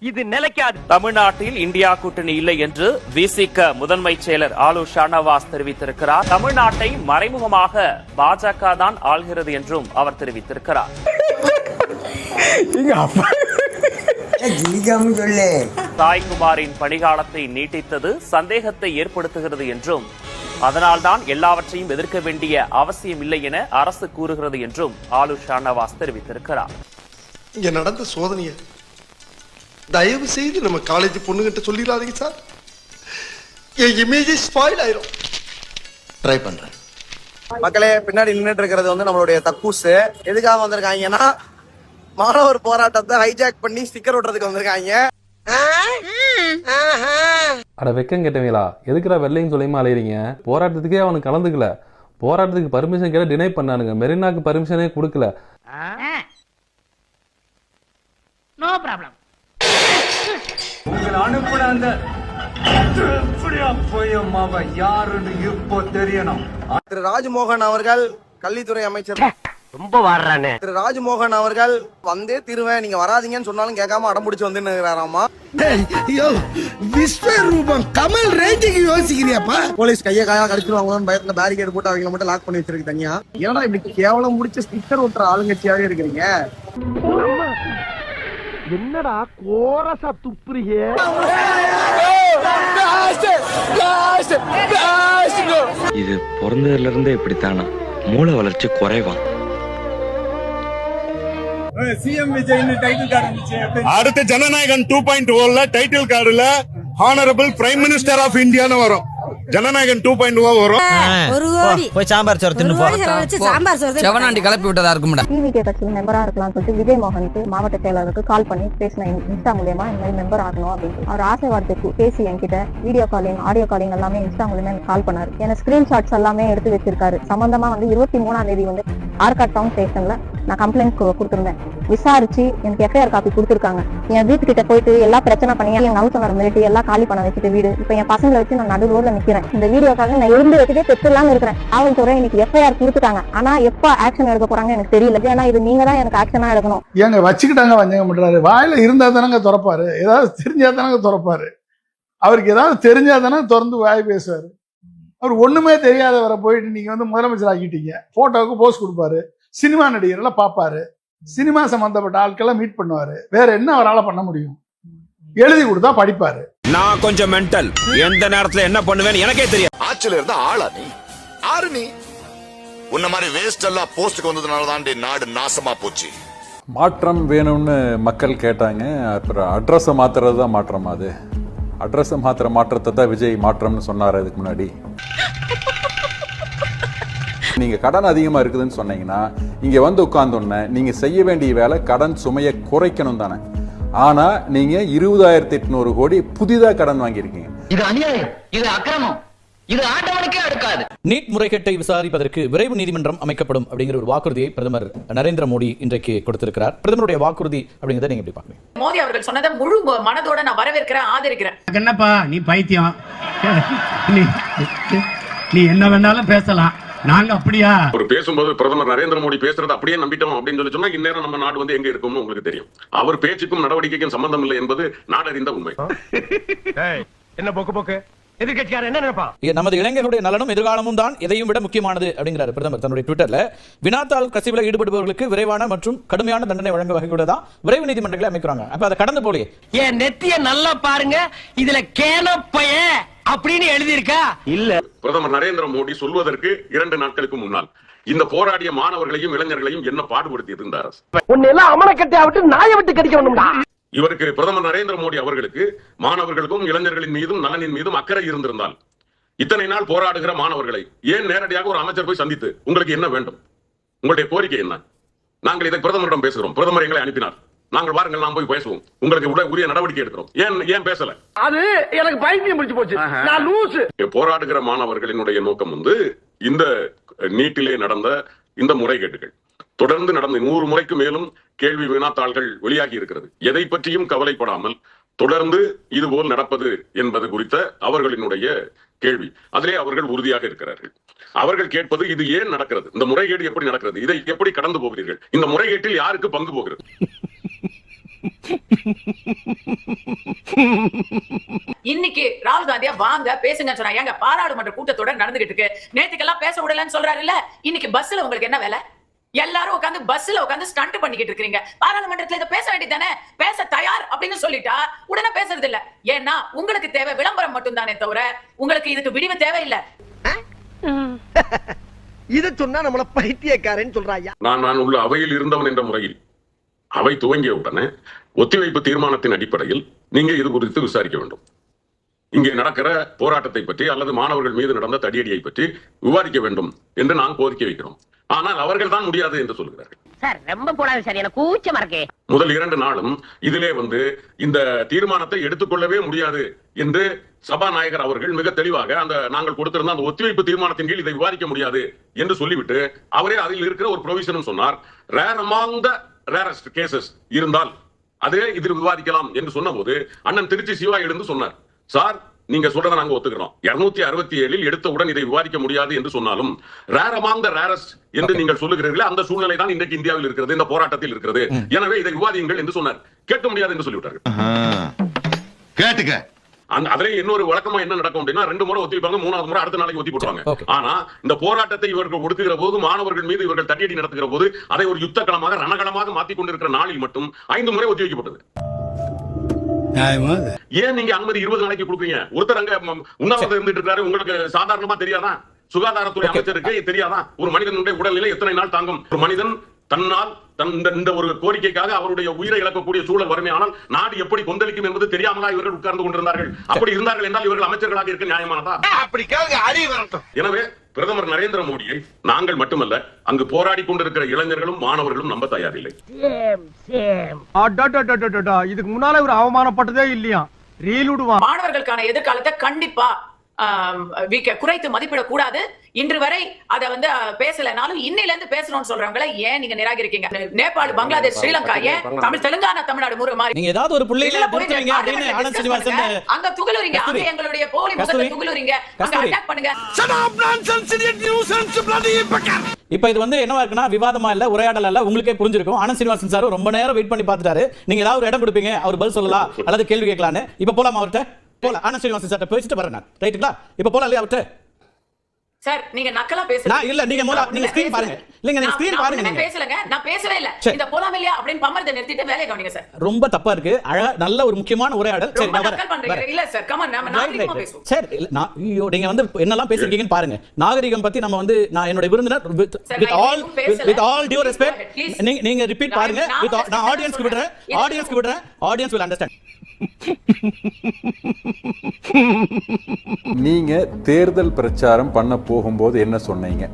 இது நிலைக்காது. தமிழ்நாட்டில் இந்தியா கூட்டணி இல்லை என்று விசிக முதன்மை செயலர் ஆலு ஷானவாஸ் தெரிவித்திருக்கிறார். தமிழ்நாட்டை மறைமுகமாக பாஜக தான் ஆள்கிறது என்றும் அவர் தெரிவித்திருக்கிறார். சாய்குமாரின் பணிகாலத்தை நீட்டித்தது சந்தேகத்தை ஏற்படுத்துகிறது என்றும் அதனால்தான் எல்லாவற்றையும் எதிர்க்க வேண்டிய அவசியம் இல்லை என அரசு கூறுகிறது என்றும் ஆலு ஷானவாஸ் தெரிவித்திருக்கிறார். இங்க நடந்த சோதனைய தயவு செய்து நம்ம காலேஜ் பொண்ணுகிட்ட சொல்லிடாதீங்க சார். என் இமேஜ் ஸ்பாயில் ஆயிரும். ட்ரை பண்றேன். மக்களே, பின்னாடி நின்றுட்டு இருக்கிறது வந்து நம்மளுடைய தக்கூசு. எதுக்காக வந்திருக்காங்கன்னா மாணவர் போராட்டத்தை ஹைஜாக் பண்ணி ஸ்டிக்கர் ஓட்டுறதுக்கு வந்திருக்காங்க. அட வெக்கம் கேட்டவங்களா, எதுக்குடா வெள்ளையும் சொல்லியுமா அலையறீங்க? போராட்டத்துக்கே அவனுக்கு கலந்துக்கல. போராட்டத்துக்கு பர்மிஷன் கேட்ட டினை பண்ணானுங்க. மெரினாக்கு பர்மிஷனே கொடுக்கல. No problem. உங்களை அனுப்புன அந்த யாருன்னு இப்போ தெரியணும். திரு ராஜ்மோகன் அவர்கள் கல்வித்துறை அமைச்சர் ரொம்ப வாடுறானே. திரு ராஜ்மோகன் அவர்கள் வந்தே திருவேன், நீங்க வராதீங்கன்னு சொன்னாலும் கேட்காம அடம்பிடிச்சு வந்து நிற்கிறாராமா. விஸ்வரூபம் கமல் ரேஞ்சுக்கு யோசிக்கிறியாப்பா? போலீஸ் கையை காயா கடிச்சிருவாங்களோன்னு பயத்துல பேரிகேட் போட்டு அவங்க மட்டும் லாக் பண்ணி வச்சிருக்கு தனியா. ஏன்னா இப்படி கேவலம் முடிச்ச ஸ்டிக்கர் ஓட்டுற ஆளுங்கட்சியாவே இருக்கிறீங்க. என்னடா கோரசா துப்புறீங்க? இது பிறந்ததுல இருந்தே இப்படித்தானா? மூளை வளர்ச்சி குறைவான். அடுத்த ஜனநாயகன் 2.0 டைட்டில் கார்டுல ஹானரபிள் பிரைம் மினிஸ்டர் ஆஃப் இந்தியான்னு வரும். ஜனநாயகன் 2.0 வரும். போய் சாம்பார் சோறு தின்னு செவனாண்டி கிளப்பி விட்டதா இருக்கும். டிவிகே கட்சியில் மெம்பரா இருக்கலாம் சொல்லிட்டு விஜய் மோகனுக்கு மாவட்ட செயலாளருக்கு கால் பண்ணி பேசினேன். இன்ஸ்டா மூலியமா இந்த மாதிரி மெம்பர் ஆகணும் அப்படின்னு அவர் ஆசை வார்த்தைக்கு பேசி என்கிட்ட வீடியோ காலிங் ஆடியோ காலிங் எல்லாமே இன்ஸ்டா மூலியமா எனக்கு கால் பண்ணாரு. எனக்கு ஸ்கிரீன்ஷாட்ஸ் எல்லாமே எடுத்து வச்சிருக்காரு. சம்பந்தமா வந்து 23ஆம் தேதி வந்து ஆர்காட் டவுன் ஸ்டேஷன்ல நான் கம்ப்ளைண்ட் கொடுத்திருந்தேன். விசாரிச்சு எனக்கு எஃப்ஐஆர் காப்பி கொடுத்திருக்காங்க. என் வீட்டுக்கிட்ட போயிட்டு எல்லா பிரச்சனை பண்ணி எங்க ஹவுஸ் ஓனர் மிரட்டி எல்லாம் காலி பண்ண வச்சுட்டு வீடு இப்ப என் பசங்களை வச்சு நான் நடு ரோட்ல நிக்கிறேன். இந்த வீடியோக்காக நான் இருந்து வச்சுட்டே பெற்றுலான்னு இருக்கிறேன். காவல்துறை இன்னைக்கு எஃப்ஐஆர் கொடுத்துட்டாங்க. ஆனா எப்ப ஆக்ஷன் எடுக்க போறாங்க எனக்கு தெரியல. ஏன்னா இது நீங்க தான் எனக்கு ஆக்ஷனா எடுக்கணும். ஏங்க வச்சுக்கிட்டாங்க வஞ்சகம் பண்றாரு. வாயில இருந்தா தானங்க திறப்பாரு. ஏதாவது தெரிஞ்சா தானங்க திறப்பாரு. அவருக்கு ஏதாவது தெரிஞ்சா தானே திறந்து வாய் பேசுவாரு. அவர் ஒண்ணுமே தெரியாதவரை போயிட்டு நீங்க வந்து முதலமைச்சர் ஆக்கிட்டீங்க. போட்டோவுக்கு போஸ்ட் கொடுப்பாரு. சினிமா நடிகர்லாம் பாப்பாரு. சினிமா சம்பந்தப்பட்ட ஆட்கள்லாம் மீட் பண்ணுவாரு. வேற என்ன அவரால் பண்ண முடியும்? எழுதி கொடுத்தா படிப்பாரு. நான் கொஞ்சம் மென்டல். எந்த நேரத்துல என்ன பண்ணுவேன்னு எனக்கே தெரியும். ஆட்சியில இருந்தா ஆளா நீ? ஆறு நீ உன்ன மாதிரி வேஸ்ட் எல்லாம் போஸ்டுக்கு வந்ததுனால தான் நாடு நாசமா போச்சு. மாற்றம் வேணும்னு மக்கள் கேட்டாங்க. அப்புறம் அட்ரஸை மாத்துறது தான் மாற்றம். அது அட்ரஸை மாத்திர மாற்றத்தை தான் விஜய் மாற்றம்னு சொன்னார் அதுக்கு முன்னாடி. நீங்க கடன் அதிகமா இருக்குதுன்னு சொன்னீங்கன்னா இங்க வந்து உட்கார்ந்தோன்னே நீங்க செய்ய வேண்டிய வேலை கடன் சுமையை குறைக்கணும் தானே. ஆனா நீங்க 20,800 கோடி புதிதா கடன் வாங்கியிருக்கீங்க. இது அநியாயம், இது அக்கிரமம், இது ஆண்டவனுக்கே அடுக்காது. நீட் முறைகேட்டை விசாரிப்பதற்கு விரைவு நீதிமன்றம் அமைக்கப்படும் அப்படிங்கிற ஒரு வாக்குறுதியை பிரதமர் நரேந்திர மோடி இன்றைக்கு கொடுத்திருக்கிறார். பிரதமருடைய வாக்குறுதி அப்படிங்கறத நீங்க எப்படி பாக்குறீங்க? மோடி அவர்கள் சொன்னதை முழு மனதோட நான் வரவேற்கிறேன், ஆதரிக்கிறேன். என்னப்பா நீ பைத்தியம்? நீ என்ன வேணாலும் பேசலாம். நாங்க அப்படியா? ஒரு பேசும்போது பிரதமர் நரேந்திர மோடி பேசுறது அப்படியே நம்பிட்டோம் அப்படின்னு சொல்லி சொன்னா இந்நேரம் நம்ம நாடு வந்து எங்க இருக்கும்னு உங்களுக்கு தெரியும். அவர் பேச்சுக்கும் நடவடிக்கைக்கும் சம்பந்தம் இல்லை என்பது நாடறிந்த உண்மை. என்ன போக்கு போக்கு எதிர்கட்சியார் என்ன நினைப்பா? நமது இளைஞர்களுடைய நலனும் எதிர்காலமும் தான் எதையும் விட முக்கியமானது அப்படிங்கிறார் பிரதமர் தன்னுடைய ட்விட்டர்ல. வினாத்தாள் கசிவில் ஈடுபடுபவர்களுக்கு விரைவான மற்றும் கடுமையான தண்டனை வழங்க வகைக்கூட தான் விரைவு நீதிமன்றங்களை அமைக்கிறாங்க. அப்ப அதை கடந்து போலே என் நெத்திய நல்லா பாருங்க, இதுல கேனப்பைய அப்படின்னு எழுதியிருக்கா இல்ல. பிரதமர் நரேந்திர மோடி சொல்வதற்கு 2 நாட்களுக்கு முன்னால் இந்த போராடிய மாணவர்களையும் இளைஞர்களையும் என்ன பாடுபடுத்தி இருந்தார்? உன்னெல்லாம் அமலக்கட்டை விட்டு நாயை விட்டு கடிக்கணும்டா. இவருக்கு பிரதமர் நரேந்திர மோடி அவர்களுக்கு மாணவர்களுக்கும் இளைஞர்களின் மீதும் நலனின் மீதும் அக்கறை இருந்திருந்தால் இத்தனை நாள் போராடுகிற மாணவர்களை ஏன் நேரடியாக ஒரு அமைச்சர் போய் சந்தித்து உங்களுக்கு என்ன வேண்டும், உங்களுடைய கோரிக்கை என்ன, நாங்கள் இதை பிரதமரிடம் பேசுகிறோம், பிரதமர் எங்களை அனுப்பினார், நாங்கள் வாருங்கள் நாம் போய் பேசுவோம், உங்களுக்கு உரிய நடவடிக்கை எடுக்கிறோம், ஏன் பேசல? அது எனக்கு பைத்தியம் முடிச்சு போச்சு. நான் லூசு. போராடுகிற மாணவர்களினுடைய நோக்கம் வந்து இந்த நீட்டிலே நடந்த இந்த முறைகேடுகள் தொடர்ந்து நடந்த 100 முறைக்கு மேலும் கேள்வி வினாத்தாள்கள் வெளியாகி இருக்கிறது. எதை பற்றியும் கவலைப்படாமல் தொடர்ந்து இதுபோல் நடப்பது என்பது குறித்த அவர்களினுடைய கேள்வி. அதிலே அவர்கள் உறுதியாக இருக்கிறார்கள். அவர்கள் கேட்பது இது ஏன் நடக்கிறது, இந்த முறைகேடு எப்படி நடக்கிறது, இதை எப்படி கடந்து போகிறீர்கள், இந்த முறைகேட்டில் யாருக்கு பங்கு போகிறது? இன்னைக்கு ராகுல் காந்தியா வாங்க பேசுங்க சொன்னாங்க. எங்க பாராளுமன்ற கூட்டத்தொடர் நடந்துகிட்டு இருக்கு, நேத்துக்கெல்லாம் பேச விடலன்னு சொல்றாரு இல்ல. இன்னைக்கு பஸ்ல உங்களுக்கு என்ன வேலை? எல்லாரும் உட்காந்து பஸ்ல உட்காந்து ஸ்டண்ட் பண்ணிக்கிட்டு இருக்கீங்க. பாராளுமன்றத்துல இதை பேச வேண்டியதானே, பேச தயார் அப்படின்னு சொல்லிட்டா உடனே பேசுறது இல்ல. ஏன்னா உங்களுக்கு தேவை விளம்பரம் மட்டும் தானே தவிர உங்களுக்கு இதுக்கு விடிவு தேவையில்லை. இத சொன்னா நம்மள பைத்தியக்காரன்னு சொல்றாயா. நான் உள்ள அவையில் இருந்தவன் என்ற முறையில் அவை துவங்கிய உடனே ஒத்திவைப்பு தீர்மானத்தின் அடிப்படையில் நீங்க இது குறித்து விசாரிக்க வேண்டும். இங்கே நடக்கிற போராட்டத்தை பற்றி அல்லது மாணவர்கள் மீது நடந்த தடியடியை பற்றி விவாதிக்க வேண்டும் என்று நான் கோரிக்கை வைக்கிறோம். ஆனால் அவர்கள் தான் முடியாது என்று சொல்கிறார்கள். சார் ரொம்ப போடாது சார், எனக்கு கூச்சமா இருக்கே. முதல் 2 நாளும் இதிலே இந்த தீர்மானத்தை எடுத்துக்கொள்ளவே முடியாது என்று சபாநாயகர் அவர்கள் மிக தெளிவாக நாங்கள் கொடுத்திருந்த அந்த ஒத்திவைப்பு தீர்மானத்தின் கீழ் இதை விவாதிக்க முடியாது என்று சொல்லிவிட்டு அவரே அதில் இருக்கிற ஒரு ப்ரொவிஷனும் சொன்னார். Rare among the rarest cases இருந்தால் அதே இதில் விவாதிக்கலாம் என்று சொன்ன போது அண்ணன் திருச்சி சிவா எழுந்து சொன்னார், சார் நீங்க சொல்றதை நாங்க ஒத்துக்கிறோம், 267 எடுத்தவுடன் இதை விவாதிக்க முடியாது என்று சொன்னாலும் ரேர் அமாங் த ரேரஸ்ட் என்று நீங்கள் சொல்லுகிறீர்களே, அந்த சூழ்நிலை தான் இன்றைக்கு இந்தியாவில் இருக்கிறது, இந்த போராட்டத்தில் இருக்கிறது, எனவே இதை விவாதியுங்கள் என்று சொன்னார். கேட்க முடியாது என்று சொல்லிவிட்டார்கள். கேட்டுக்க. அதிலே இன்னொரு வழக்கமா என்ன நடக்கும் அப்படின்னா 2 முறை ஒத்திவைப்பாங்க, 3வது முறை அடுத்த நாளைக்கு ஒத்தி போட்டுவாங்க. ஆனா இந்த போராட்டத்தை இவர்கள் ஒடுக்குகிற போது, மாணவர்கள் மீது இவர்கள் தடியடி நடத்துகிற போது அதை ஒரு யுத்த களமாக ரணகளமாக மாற்றிக் கொண்டிருக்கிற நாளில் மட்டும் 5 முறை ஒத்தி வைக்கப்பட்டது. ஏன் நீங்க அனுமதி 20 நாளைக்கு கொடுக்குறீங்க? ஒருத்தர் அங்க உண்ணாவிரதம் இருந்துட்டு இருக்காரு, உங்களுக்கு சாதாரணமா தெரியாதா? சுகாதாரத்துறை அமைச்சருக்கு தெரியாதா ஒரு மனிதனுடைய உடல்நிலை எத்தனை நாள் தாங்கும்? ஒரு மனிதன் தன்னால் இந்த ஒரு கோரிக்கைக்காக அவருடைய உயிரை இழக்கக்கூடிய சூழல் வறுமையானால் நாடு எப்படி கொந்தளிக்கும் என்பது தெரியாமலா இவர்கள் உட்கார்ந்து கொண்டிருந்தார்கள்? அப்படி இருந்தார்கள் என்றால் இவர்கள் அமைச்சர்களாக இருக்க நியாயமானதா? எனவே பிரதமர் நரேந்திர மோடியை நாங்கள் மட்டுமல்ல, அங்கு போராடி கொண்டிருக்கிற இளைஞர்களும் மாணவர்களும் நம்ப தயாரில்லை. இதுக்கு முன்னால ஒரு அவமானப்பட்டதே இல்லையா? மாணவர்களுக்கான எதிர்காலத்தை கண்டிப்பா குறைத்து மதிப்பிடக் கூடாது. இன்று வரை அதை பேசலனாலும் இன்னையில இருந்து பேசணும்னு சொல்றவங்களை ஏன் நீங்க நிராகரிக்கீங்க? நேபாள், பங்களாதேஷ், ஸ்ரீலங்கா, ஏன் தமிழ், தெலுங்கானா, தமிழ்நாடு மாதிரி நீங்க ஏதாவது ஒரு புள்ளையில புடிச்சீங்க அப்படின்னு ஆனந்த் சீனிவாசன் அங்க துகுலுறீங்க, அங்க எங்களுடைய போலி முகத்தை துகுலுறீங்க, அங்க அட்டாக் பண்ணுங்க. இப்ப இது என்னவா இருக்குன்னா விவாதமா இல்ல, உரையாடல் இல்ல. உங்களுக்கே புரிஞ்சிருக்கும். ஆனந்த் சீனிவாசன் சார் ரொம்ப நேரம் வெயிட் பண்ணி பார்த்துட்டாரு. நீங்க ஏதாவது ஒரு இடம் கொடுப்பீங்க, அவர் பதில் சொல்லலாம் அல்லது கேள்வி கேட்கலான்னு. இப்ப போலாம் அவர்கிட்ட போலாம். ஆனந்த் சீனிவாசன் சார் பேசிட்டு வரேன் நான். ரைட்டுங்களா? இப்ப போலாம் இல்லையா அவர்கிட்ட? சார் நீங்க நக்கலா பேசுறீங்க. நான் இல்ல, நீங்க ஸ்கிரீன் பாருங்க. இல்லங்க நீங்க ஸ்கிரீன் பாருங்க. நான் பேசலங்க, நான் பேசவே இல்ல. இந்த போலாம் இல்லையா அப்படினு பம்மறத நிறுத்திட்டு வேலைய கவனிங்க சார். ரொம்ப தப்பா இருக்கு. நல்ல ஒரு முக்கியமான உரையாடல். சரி நான் வரேன். இல்ல சார், கம் ஆன், நாம நாகரிகமா பேசுவோம். சார் நீங்க என்னெல்லாம் பேசிருக்கீங்கன்னு பாருங்க. நாகரிகம் பத்தி நம்ம நான் என்னோட விருந்தினர் with all due respect நீங்க ரிப்பீட் பாருங்க. நான் ஆடியன்ஸ்க்கு விடுறேன். Audience will understand. நீங்க தேர்தல் பிரச்சாரம் பண்ண போகும்போது என்ன சொன்னீங்க?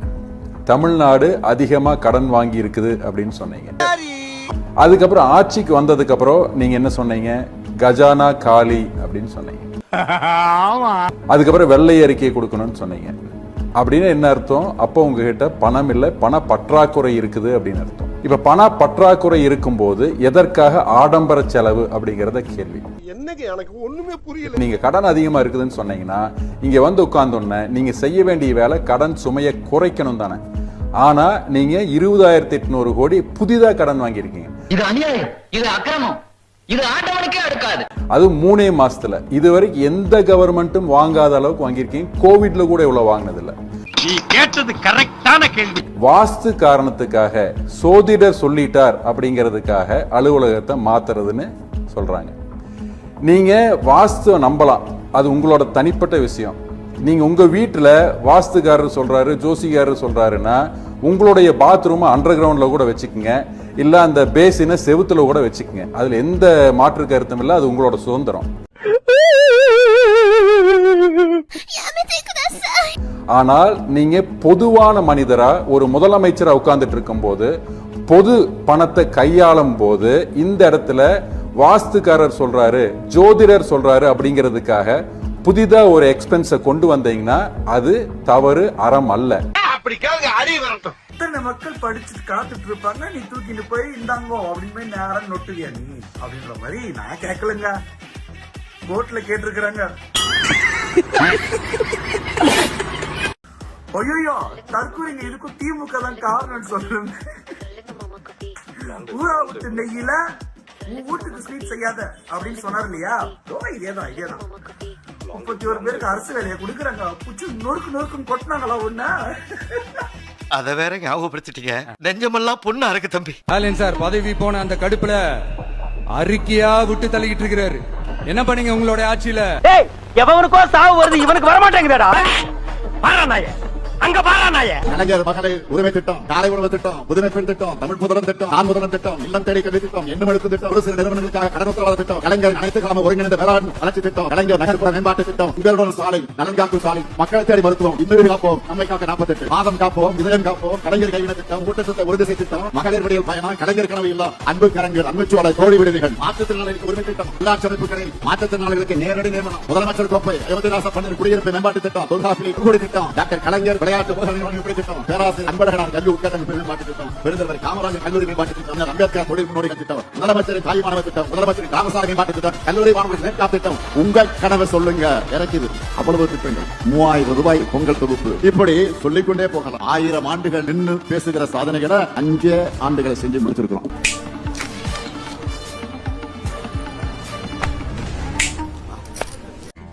தமிழ்நாடு அதிகமா கடன் வாங்கி இருக்குது அப்படின்னு சொன்னீங்க. அதுக்கப்புறம் ஆட்சிக்கு வந்ததுக்கு அப்புறம் நீங்க என்ன சொன்னீங்க? கஜானா காலி அப்படின்னு சொன்னீங்க. அதுக்கப்புறம் வெள்ளை அறிக்கை கொடுக்கணும்னு சொன்னீங்க. அப்படின்னு என்ன அர்த்தம்? அப்போ உங்ககிட்ட பணம் இல்லை, பண பற்றாக்குறை இருக்குது அப்படின்னு அர்த்தம். இப்ப பண பற்றாக்குறை இருக்கும் போது எதற்காக ஆடம்பர செலவு அப்படிங்கறத கேள்வி. என்னங்க எனக்கு ஒண்ணுமே புரியல. நீங்க கடன் அதிகமா இருக்குதுன்னு சொன்னீங்கன்னா இங்க உட்கார்ந்தோன்னே நீங்க செய்ய வேண்டிய வேலை கடன் சுமையை குறைக்கணும் தானே. ஆனா நீங்க 20,800 கோடி புதிதா கடன் வாங்கியிருக்கீங்க. இது அநியாயம், இது அக்கிரமம், இது ஆண்டவனுக்கே அடுக்காது. அது 3 மாசத்துல இதுவரைக்கும் எந்த கவர்மெண்ட்டும் வாங்காத அளவுக்கு வாங்கியிருக்கீங்க. கோவிட்ல கூட இவ்வளவு வாங்கினது இல்ல. நீ கேட்டது கரெக்டான கேள்வி. வாஸ்து காரணத்துக்காக சோதிடர் சொல்லிட்டார் அப்படிங்கிறதுக்காக அலுவலகத்தை மாத்துறதுன்னு சொல்றாங்க. நீங்க வாஸ்துவை நம்பலாம், அது உங்களோட தனிப்பட்ட விஷயம். நீங்க உங்க வீட்டுல வாஸ்துக்காரர் சொல்றாரு, ஜோசிகாரர் சொல்றாருன்னா உங்களுடைய பாத்ரூம் அண்டர் கிரவுண்ட்ல கூட வச்சுக்கோங்க, இல்ல அந்த பேசின செவுத்துல கூட வச்சுக்கோங்க. அதுல எந்த மாற்று கருத்தும் இல்ல, அது உங்களோட சுதந்திரம். ஆனால் நீங்க பொதுவான மனிதரா ஒரு முதலமைச்சரா உட்கார்ந்துட்டு இருக்கும் போது, பொது பணத்தை கையாளும் போது இந்த இடத்துல வாஸ்துக்காரர் சொல்றாரு, ஜோதிடர் சொல்றாரு அப்படிங்கிறதுக்காக புதிதா ஒரு எக்ஸ்பென்ஸ கொண்டு வந்தீங்கன்னா அது தவறு, அறம் அல்ல. அப்படி கேளுங்க, அறிவு வரட்டும். இத்தனை மக்கள் படிச்சுட்டு காத்துட்டு இருப்பாங்க, நீ தூக்கிட்டு போய் இந்தாங்கோ அப்படின்னு நேரம் நொட்டுவியா நீ அப்படின்ற மாதிரி நான் கேட்கலங்க. கோர்ட்ல கேட்டிருக்கிறாங்க. ஐயோ தற்கொலைங்க இதுக்கும் திமுக தான் காரணம் சொல்றேன். ஊரா விட்டு நெய்யில உன் வீட்டுக்கு ஸ்வீட் செய்யாத அப்படின்னு சொன்னார் இல்லையா? இதேதான் 31 பேருக்கு அரசு வேலையை கொடுக்குறாங்க. புச்சு நொறுக்குன்னு கொட்டினாங்களா ஒண்ணு? அத வேற ஞாபகப்படுத்திட்டீங்க. நெஞ்சமெல்லாம் பொண்ணு அறக்கு தம்பி. ஸ்டாலின் சார் பதவி போன அந்த கடுப்புல அறிக்கையா விட்டு தள்ளிக்கிட்டு இருக்கிறாரு. என்ன பண்ணீங்க உங்களோட ஆட்சியில? எவனுக்கோ சாவு வருது, இவனுக்கு வரமாட்டேங்கிறடா. பாராநாய அங்க பாராநாய. கலைஞர் மகளிர் உரிமை திட்டம், காலை உணவு திட்டம், புதுமை பெண் திட்டம், தமிழ் முதல்வர் திட்டம், நான் முதல்வர் திட்டம், இல்லம் தேடி கல்வி திட்டம், எண்ணம் எழுத்து திட்டம், ஒரு சில நிறுவனங்களுக்காக கடன் உத்தரவாத திட்டம், கலைஞர் அனைத்து கிராம ஒருங்கிணைந்த வேளாண் வளர்ச்சி திட்டம், கலைஞர் நகர்ப்புற மேம்பாட்டு திட்டம், உங்களுடன் சாலை, நலன் காக்கும் சாலை, மக்கள் தேடி மருத்துவம், இன்னொரு காப்போம், நம்மை காக்க 48, மாதம் காப்போம், இதயம் காப்போம், கலைஞர் கைவின திட்டம், ஊட்டச்சத்தை உறுதி திட்டம், மகளிர் விடியல் பயணம், கலைஞர் கனவு இல்லம், அன்பு கரங்கள், அன்புச்சோலை, தோழி விடுதிகள், மாற்றுத்திறனாளிகளுக்கு உரிமை திட்டம், உள்ளாட்சி அமைப்புகளில் மாற்றுத்திறனாளிகளுக்கு நேரடி நியமனம், முதலமைச்சர் கோப்பை, அயோத்திதாச பன்னீர் குடியிருப்பு மேம்பாட்டு திட்டம், தொல்காப்பில் குடி திட்டம், டாக்டர் கலைஞர் விளையாட்டு திட்டம், பேராசிரியர் அன்பழகனார் கல்வி உட்கட்டமைப்பு மேம்பாட்டு திட்டம், பெருந்தலைவர் காமராஜர் கல்லூரி மேம்பாட்டு திட்டம், அம்பேத்கர் தொழில் முன்னோடிகள் திட்டம், முதலமைச்சரின் தாய் மாணவர் திட்டம், முதலமைச்சரின் கிராமசாலை மேம்பாட்டு திட்டம், கல்லூரி மாணவர்கள் நேர்காப்பு திட்டம். உங்க கனவை சொல்லுங்க, இறக்குது அவ்வளவு திட்டங்கள். 3000 ரூபாய் பொங்கல் தொகுப்பு, இப்படி சொல்லிக்கொண்டே போகலாம். 1000 ஆண்டுகள் நின்று பேசுகிற சாதனைகளை 5 ஆண்டுகளை செஞ்சு முடிச்சிருக்கிறோம்.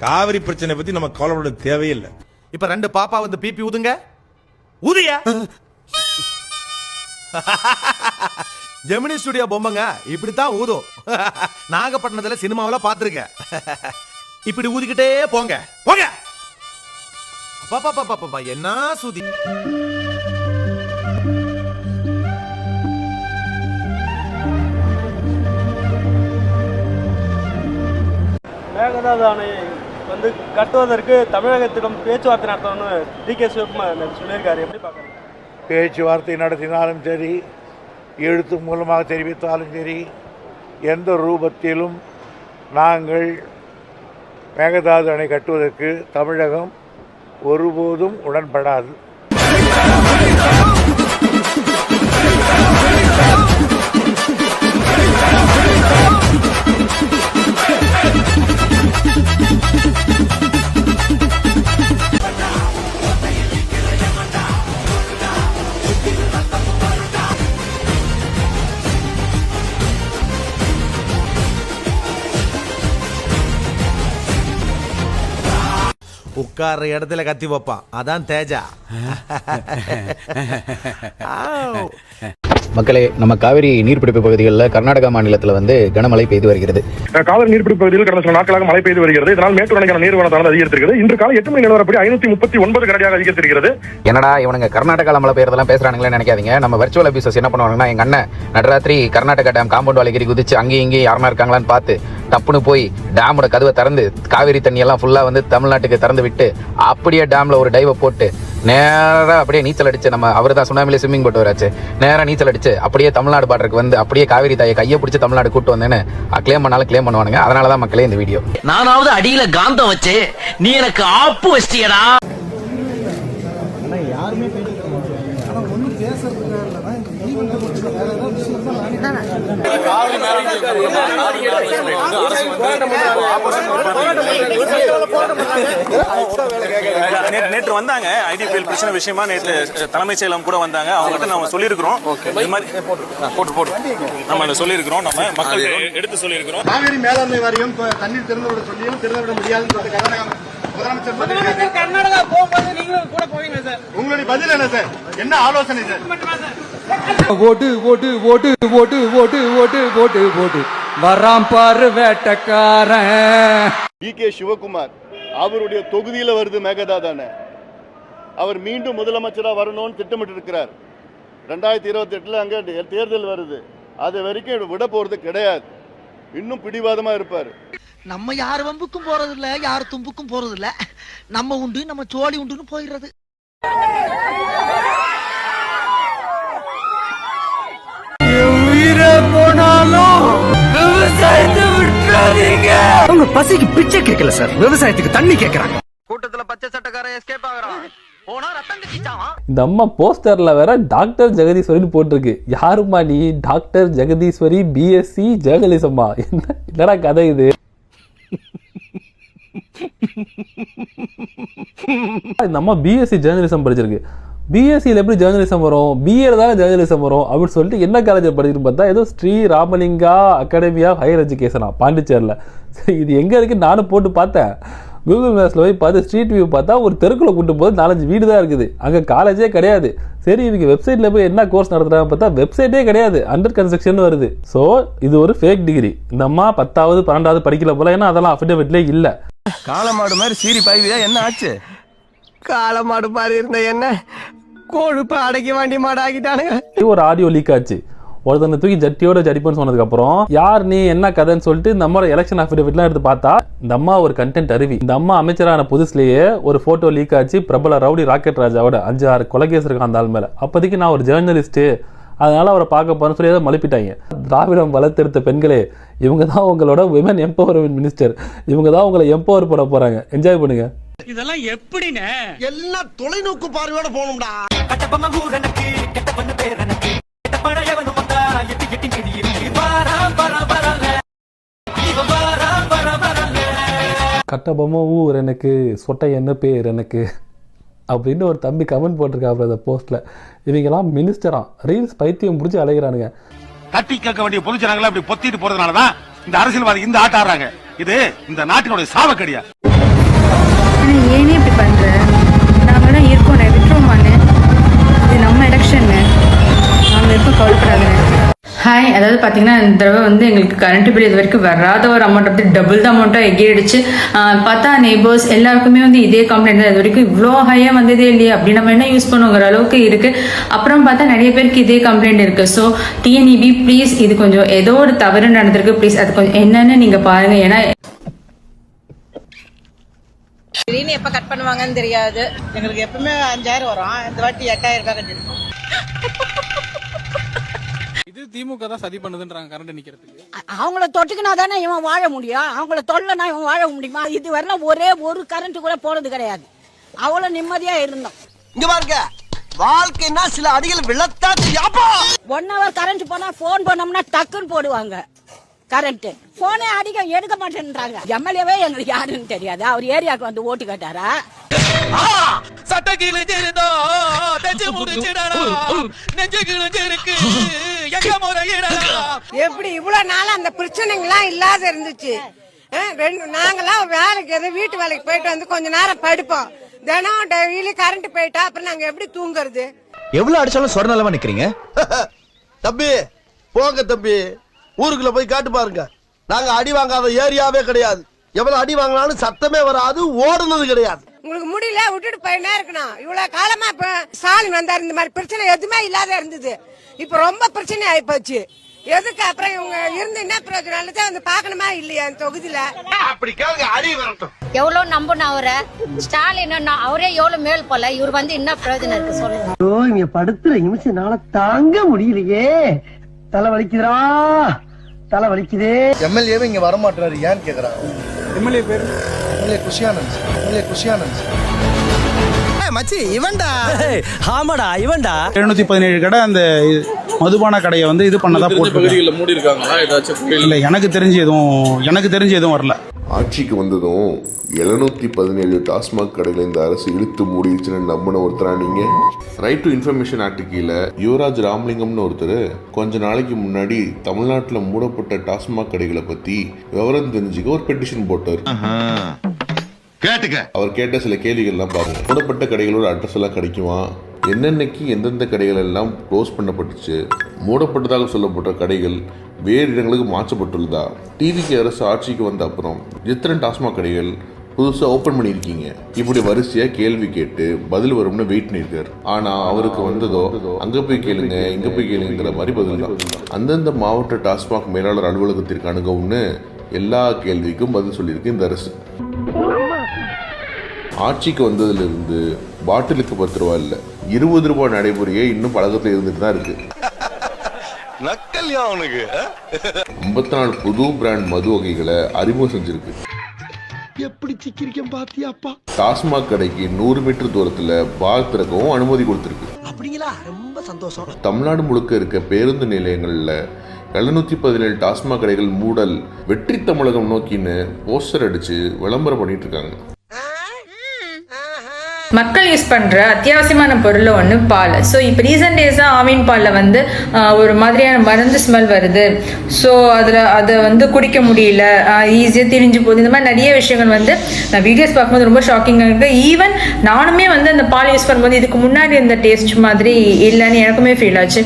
காவிரி பிரச்சனை பத்தி நம்ம கவலைப்பட தேவையில்லை. இப்ப 2 பாப்பா வந்து பிபி ஊதுங்க. ஊதியா ஜெமினி ஸ்டுடியோ பொம்மைங்க இப்படித்தான் ஊதும். நாகப்பட்டினத்துல சினிமாவில பாத்துருக்கேன். இப்படி ஊதிக்கிட்டே போங்க போங்க. பாப்பா என்ன சுதி. மேகதாது அணை வந்து கட்டுவதற்கு தமிழகத்திடம் பேச்சுவார்த்தை நடத்தணும்னு டி.கே. சிவகுமார் சொல்லியிருக்காரு. எப்படி பார்க்குறீங்க? பேச்சுவார்த்தை நடத்தினாலும் சரி, எழுத்து மூலமாக தெரிவித்தாலும் சரி, எந்த ரூபத்திலும் நாங்கள் மேகதாது அணை கட்டுவதற்கு தமிழகம் ஒருபோதும் உடன்படாது. உட்கார்ற இடத்துல கத்தி வைப்பான், அதான் தேஜா. மக்களே, நம்ம காவிரி நீர்பிடிப்பு பகுதிகளில் கர்நாடகா மாநிலத்தில் வந்து கனமழை பெய்து வருகிறது. காவிரி நீர்பிடிப்பு பகுதியில் கடந்த சில நாட்களாக மழை பெய்து வருகிறது. இதனால் மேட்டூர் அணைக்கான நீர்வரத்தானது அதிகரித்திருக்கிறது. இன்று காலை 8 மணி நிலவரப்படி 539 கனடியாக அதிகரித்திருக்கிறது. என்னடா இவனுங்க கர்நாடகாவில் மழை பெய்யறதெல்லாம் பேசுறானுங்களே நினைக்காதீங்க. நம்ம வர்ச்சுவல் ஆபீசர்ஸ் என்ன பண்ணுவாங்கன்னா, எங்க அண்ணன் நடராத்திரி கர்நாடகா டேம் காம்பவுண்ட் வாழைக்கறி குதிச்சு அங்கேயும் இங்கேயும் யாருமா இருக்காங்களான்னு பார்த்து டப்புன்னு போய் டேமோட கதவை திறந்து காவிரி தண்ணி எல்லாம் ஃபுல்லா வந்து தமிழ்நாட்டுக்கு திறந்து விட்டு அப்படியே டேம்ல ஒரு டைவை போட்டு நேரா அப்படியே நீச்சல் அடிச்சு, நம்ம அவர் தான் சுனாமிலே ஸ்விம்மிங் போட்டு வராச்சு, நேரா நீச்சல் அடிச்சு அப்படியே தமிழ்நாடு பார்டருக்கு வந்து அப்படியே காவிரி தாயை கையை பிடிச்சி தமிழ்நாடு கூட்டு வந்தேன்னு கிளைம் பண்ணாலும் கிளைம் பண்ணுவானுங்க. அதனாலதான் மக்களே இந்த வீடியோ. நானாவது அடியில காந்தம் வச்சு நீ எனக்கு ஆப்பு வச்சிட்டியடா. யாருமே நேற்று வந்தாங்க ஐடிபிஎல் பிரச்சனை விஷயமா, நேற்று தலைமைச் செயலம் கூட வந்தாங்க. அவங்ககிட்ட நம்ம சொல்லியிருக்கிறோம், இந்த மாதிரி போட்டு நம்ம சொல்லியிருக்கிறோம், நம்ம மக்கள் எடுத்து சொல்லியிருக்கிறோம். காவிரி மேலாண்மை வாரியம் தண்ணீர் திறந்து விட சொல்லியும் திறந்து விட முடியாதுன்னு முதலமைச்சர் கர்நாடகா போகும்போது நீங்களும் கூட போவீங்க சார். உங்களுடைய பதில் என்ன சார்? என்ன ஆலோசனை சார்? ஓட்டு ஓட்டு ஓட்டு ஓட்டு ஓட்டு ஓட்டு ஓட்டு ஓட்டு வராம் பாரு வேட்டக்காரன். டி.கே. சிவகுமார் அவருடைய தொகுதியில வருது மேகதாது அணை. அவர் மீண்டும் முதலமைச்சரா வரணும்னு திட்டமிட்டு இருக்கிறார். 2028 அங்க தேர்தல் வருது. அது வரைக்கும் விட போறது கிடையாது. இன்னும் பிடிவாதமா இருப்பாரு. நம்ம யார் வம்புக்கும் போறது இல்ல, யார் தும்புக்கும் போறது இல்ல. நம்ம உண்டு, நம்ம சோழி உண்டுன்னு போயிடுறது. உங்க பசிக்கு பிச்சை கேட்கல சார், விவசாயத்துக்கு தண்ணி கேட்கறாங்க. கூட்டத்துல பச்சை சட்டக்காரன் எஸ்கேப் ஆகுறான். போனா ரத்தம் கட்டிச்சான். இந்த அம்மா போஸ்டர்ல வேற டாக்டர் ஜெகதீஸ்வரின்னு போட்டிருக்கு. யாருமா நீ? டாக்டர் ஜெகதீஸ்வரி, பிஎஸ்சி ஜேர்னலிசமா? என்னடா கதை இது? இந்த அம்மா பிஎஸ்சி ஜேர்னலிசம் படிச்சிருக்கு. பிஎஸ்சியில் எப்படி ஜேர்னலிசம் வரும், பிஏல தான் ஜேர்னலிசம் வரும் அப்படின்னு சொல்லிட்டு என்ன காலேஜ் படிச்சுட்டு பார்த்தா ஏதோ Sri Ramalinga academy of higher எஜுகேஷனா பாண்டிச்சேரியில். சரி இது எங்கே இருக்குது நானும் போட்டு பார்த்தேன். கூகுள் மேப்ஸில் போய் பார்த்து ஸ்ட்ரீட் வியூ பார்த்தா ஒரு தெருக்குள்ள கூட்டு போது 4-5 வீடு தான் இருக்குது, அங்கே காலேஜே கிடையாது. சரி இவங்க வெப்சைட்டில் போய் என்ன கோர்ஸ் நடத்துகிறாங்க பார்த்தா வெப்சைட்டே கிடையாது, அண்டர் கன்ஸ்ட்ரக்ஷன் வருது. ஸோ இது ஒரு ஃபேக் டிகிரி. இந்த அம்மா 10வது 12வது படிக்கல போல, ஏன்னா அதெல்லாம் அஃபிடவிட்லேயே இல்லை. காலமாடு மாதிரி சீரி பாய்வியா என்ன ஆச்சு? காலமாடு மாதிரி இருந்த என்ன கொழுப்பு அடக்கி வாண்டி மாடு ஆகிட்டானுங்க. ஒரு ஆடியோ லீக் ஆச்சு, ஒருத்தனை தூக்கி ஜட்டியோட ஜடிப்புன்னு சொன்னதுக்கு அப்புறம் யார் நீ என்ன கதைன்னு சொல்லிட்டு நம்ம எலெக்ஷன் அஃபிடவிட்லாம் எடுத்து பார்த்தா இந்த அம்மா ஒரு கண்டென்ட் அருவி. இந்த அம்மா அமைச்சரான புதுசுலேயே ஒரு போட்டோ லீக் ஆச்சு பிரபல ரவுடி ராக்கெட் ராஜாவோட 5-6 கொலைகேஸ் இருக்கான் அந்த ஆள் மேல. அப்போதைக்கு நான் ஒரு ஜேர்னலிஸ்ட், அதனால அவரை பார்க்க போறேன்னு சொல்லி ஏதோ மழுப்பிட்டாங்க. திராவிடம் வளர்த்தெடுத்த பெண்களே, இவங்க தான் உங்களோட விமன் எம்பவர்மெண்ட் மினிஸ்டர், இவங்க தான் உங்களை எம்பவர் பண்ண போறாங்க. என்ஜாய் பண்ணுங்க. இதெல்லாம் எப்படின்னு எல்லாம் தொலைநோக்கு பார்வையோட போகணும்டா. கட்டபொம்மை ஊர் எனக்கு, சொட்டை என்ன பேர் எனக்கு அப்படின்னு ஒரு தம்பி கமெண்ட் போட்டிருக்காரு அந்த போஸ்ட்ல. இவங்கெல்லாம் மினிஸ்டரா ரீல்ஸ் பைத்தியம் முடிச்சு அலைகிறானுங்க. தட்டி கேட்க வேண்டிய பொதுஜனங்களை அப்படி பொத்திட்டு போறதுனாலதான் இந்த அரசியல்வாதி இந்த ஆட்ட ஆடுறாங்க. இது இந்த நாட்டினுடைய சாவக்கடியா. ஏனே இப்படி பண்ற? நாங்களாம் இருக்கோம், விட்டுருமான்னு. இது நம்ம எலெக்ஷன், நாங்கள் எப்போ கவலைப்படாத. ஹாய், அதாவது பார்த்தீங்கன்னா இந்த தடவை வந்து எங்களுக்கு கரண்ட் பில் இது வரைக்கும் வராத ஒரு அமௌண்ட் வந்து டபுள் த அமௌண்ட்டாக எகிரிடுச்சு. பார்த்தா நெய்பர்ஸ் எல்லாருக்குமே வந்து இதே கம்ப்ளைண்ட் தான், இது வரைக்கும் இவ்வளோ ஹையாக வந்ததே இல்லையே அப்படி நம்ம என்ன யூஸ் பண்ணுங்கிற அளவுக்கு இருக்குது. அப்புறம் பார்த்தா நிறைய பேருக்கு இதே கம்ப்ளைண்ட் இருக்குது. ஸோ டிஎன்இபி ப்ளீஸ், இது கொஞ்சம் ஏதோ ஒரு தவறு நடந்திருக்கு, ப்ளீஸ் அது கொஞ்சம் என்னன்னு நீங்கள் பாருங்கள். ஏன்னா திடீர்னு எப்ப கட் பண்ணுவாங்கன்னு தெரியாது. எங்களுக்கு எப்பவுமே 5000 வரும், இந்த வாட்டி 8000 ரூபாய் கட்டிருக்கோம். இது திமுக தான் சதி பண்ணுதுன்றாங்க கரண்ட் நிக்கிறதுக்கு. அவங்கள தொட்டுக்கினா தானே இவன் வாழ முடியும், அவங்கள தொல்லனா இவன் வாழ முடியுமா? இது வரலாம் ஒரே ஒரு கரண்ட் கூட போனது கிடையாது, அவ்வளவு நிம்மதியா இருந்தோம். இங்க பாருங்க, வாழ்க்கைன்னா சில அடிகள் விழத்தான். 1 hour கரண்ட் போனா போன் பண்ணோம்னா டக்குன்னு போடுவாங்க கரண்ட். போனே அடிக்க எடுக்க மாட்டேன்றாங்க. எம்எல்ஏவே எங்களுக்கு யாருன்னு தெரியாது, அவர் ஏரியாவுக்கு வந்து ஓட்டு கேட்டாரா? சட்ட கிழிஞ்சிருந்தோ தச்சு முடிச்சிடறா, நெஞ்சு கிழிஞ்சிருக்கு எங்க முறையிடறா. எப்படி இவ்வளவு நாள் அந்த பிரச்சனைகள்லாம் இல்லாத இருந்துச்சு? நாங்கெல்லாம் வேலைக்கு எது வீட்டு வேலைக்கு போயிட்டு வந்து கொஞ்ச நேரம் படுப்போம். தினம் டெய்லி கரண்ட் போயிட்டா அப்புறம் நாங்க எப்படி தூங்குறது? எவ்வளவு அடிச்சாலும் சொர்ணலமா நிக்கிறீங்க. தம்பி போங்க தம்பி, ஊருக்குள்ள போய் காட்டு பாருங்க. நாங்க அடி வாங்காத ஏரியாவே கிடையாது. எவ்வளவு அடி வாங்கினாலும் சத்தமே வராது, ஓடுனது கிடையாது. உங்களுக்கு முடியல விட்டுட்டு போயிட்டே இருக்கணும். இவ்வளவு காலமா இப்ப ஸ்டாலின் வந்தாரு, இந்த மாதிரி பிரச்சனை எதுவுமே இல்லாத இருந்தது. இப்ப ரொம்ப பிரச்சனை ஆயி போச்சு. எதுக்கு அப்புறம் இவங்க இருந்து என்ன பிரயோஜனம் வந்து பாக்கணுமா இல்லையா தொகுதியில? அப்படி கேளுங்க, அடி வரட்டும். எவ்வளவு நம்பணும் அவரை ஸ்டாலின், அவரே எவ்வளவு மேல் போல, இவர் வந்து என்ன பிரயோஜனம் இருக்கு சொல்லுங்க. இங்க படுத்துற நிமிஷம்னால தாங்க முடியலையே, தலை வலிக்குதுரா, தலை வலிக்குதே. எம்எல்ஏவே இங்க வர மாட்டாரு, ஏன்னு கேக்குறாங்க. எம்எல்ஏ பேர் எம்எல்ஏ குஷியானந்த். எம்எல்ஏ குஷியானந்த் மச்சி இவன்டா. ஆமாடா இவன்டா. 717 கடை அந்த மதுபான கடையை வந்து இது பண்ணதா போட்டு மூடி இருக்காங்களா ஏதாச்சும்? இல்ல, எனக்கு தெரிஞ்சு எதுவும் வரல. ஆட்சிக்கு வந்ததும் 717 டாஸ்மாக் கடைகளை இந்த அரசு இழுத்து மூடிடுச்சுன்னு நம்பின ஒருத்தரா நீங்க? ரைட் டு இன்ஃபர்மேஷன் ஆக்ட் கீழே யுவராஜ் ராமலிங்கம்னு ஒருத்தர் கொஞ்ச நாளைக்கு முன்னாடி தமிழ்நாட்டில் மூடப்பட்ட டாஸ்மாக் கடைகளை பத்தி விவரம் தெரிஞ்சுக்க ஒரு பெட்டிஷன் போட்டார். கேட்டுக்க. அவர் கேட்ட சில கேள்விகள்லாம் பாருங்க. மூடப்பட்ட கடைகளோட அட்ரஸ் எல்லாம் கிடைக்குமா? என்னென்னைக்கு எந்தெந்த கடைகள் எல்லாம் க்ளோஸ் பண்ணப்பட்டுச்சு? மூடப்பட்டதாக சொல்லப்பட்ட கடைகள் வேறு இடங்களுக்கு மாற்றப்பட்டுள்ளதா? டிவிக்கு அரசு ஆட்சிக்கு வந்த அப்புறம் எத்தனை டாஸ்மாக் கடைகள் புதுசாக ஓப்பன் பண்ணியிருக்கீங்க? இப்படி வரிசையாக கேள்வி கேட்டு பதில் வரும்னு வெயிட் பண்ணியிருக்காரு. ஆனால் அவருக்கு வந்ததோ அங்கே போய் கேளுங்க இங்கே போய் கேளுங்கிற மாதிரி பதில் தான். அந்தந்த மாவட்ட டாஸ்மாக் மேலாளர் அலுவலகத்திற்கு அணுகவும்னு எல்லா கேள்விக்கும் பதில் சொல்லியிருக்கு இந்த அரசு. ஆட்சிக்கு வந்ததிலிருந்து பாட்டிலுக்கு 10 ரூபா இல்லை 20 ரூபாய் நடைமுறையே இன்னும் பழக்கத்தில் இருந்துட்டு தான் இருக்கு. நக்கல்யா அவனுக்கு 54 புது பிராண்ட் மது வகைகளை அறிமுகம் செஞ்சிருக்கு. எப்படி சிக்கிரிக்கம் பாத்தியாப்பா. டாஸ்மாக் கடைக்கு 100 மீட்டர் தூரத்துல பார் திறக்கவும் அனுமதி கொடுத்திருக்கு. அப்படிங்களா? ரொம்ப சந்தோஷம். தமிழ்நாடு முழுக்க இருக்க பேருந்து நிலையங்கள்ல 717 டாஸ்மாக் கடைகள் மூடல், வெற்றி தமிழகம் நோக்கின்னு போஸ்டர் அடிச்சு விளம்பரம் பண்ணிட்டு இருக்காங்க. மக்கள் யூஸ் பண்ணுற அத்தியாவசியமான பொருள் ஒன்று பால். ஸோ இப்போ ரீசெண்ட் டேஸாக ஆவின் பாலில் வந்து ஒரு மாதிரியான மருந்து ஸ்மெல் வருது. ஸோ அதை வந்து குடிக்க முடியல, ஈஸியாக திரிஞ்சு போகுது. இந்த மாதிரி நிறைய விஷயங்கள் வந்து நான் வீடியோஸ் பார்க்கும்போது ரொம்ப ஷாக்கிங்காக இருக்குது. ஈவன் நானுமே வந்து அந்த பால் யூஸ் பண்ணும்போது இதுக்கு முன்னாடி இருந்த டேஸ்ட் மாதிரி இல்லைன்னு எனக்குமே ஃபீல் ஆச்சு.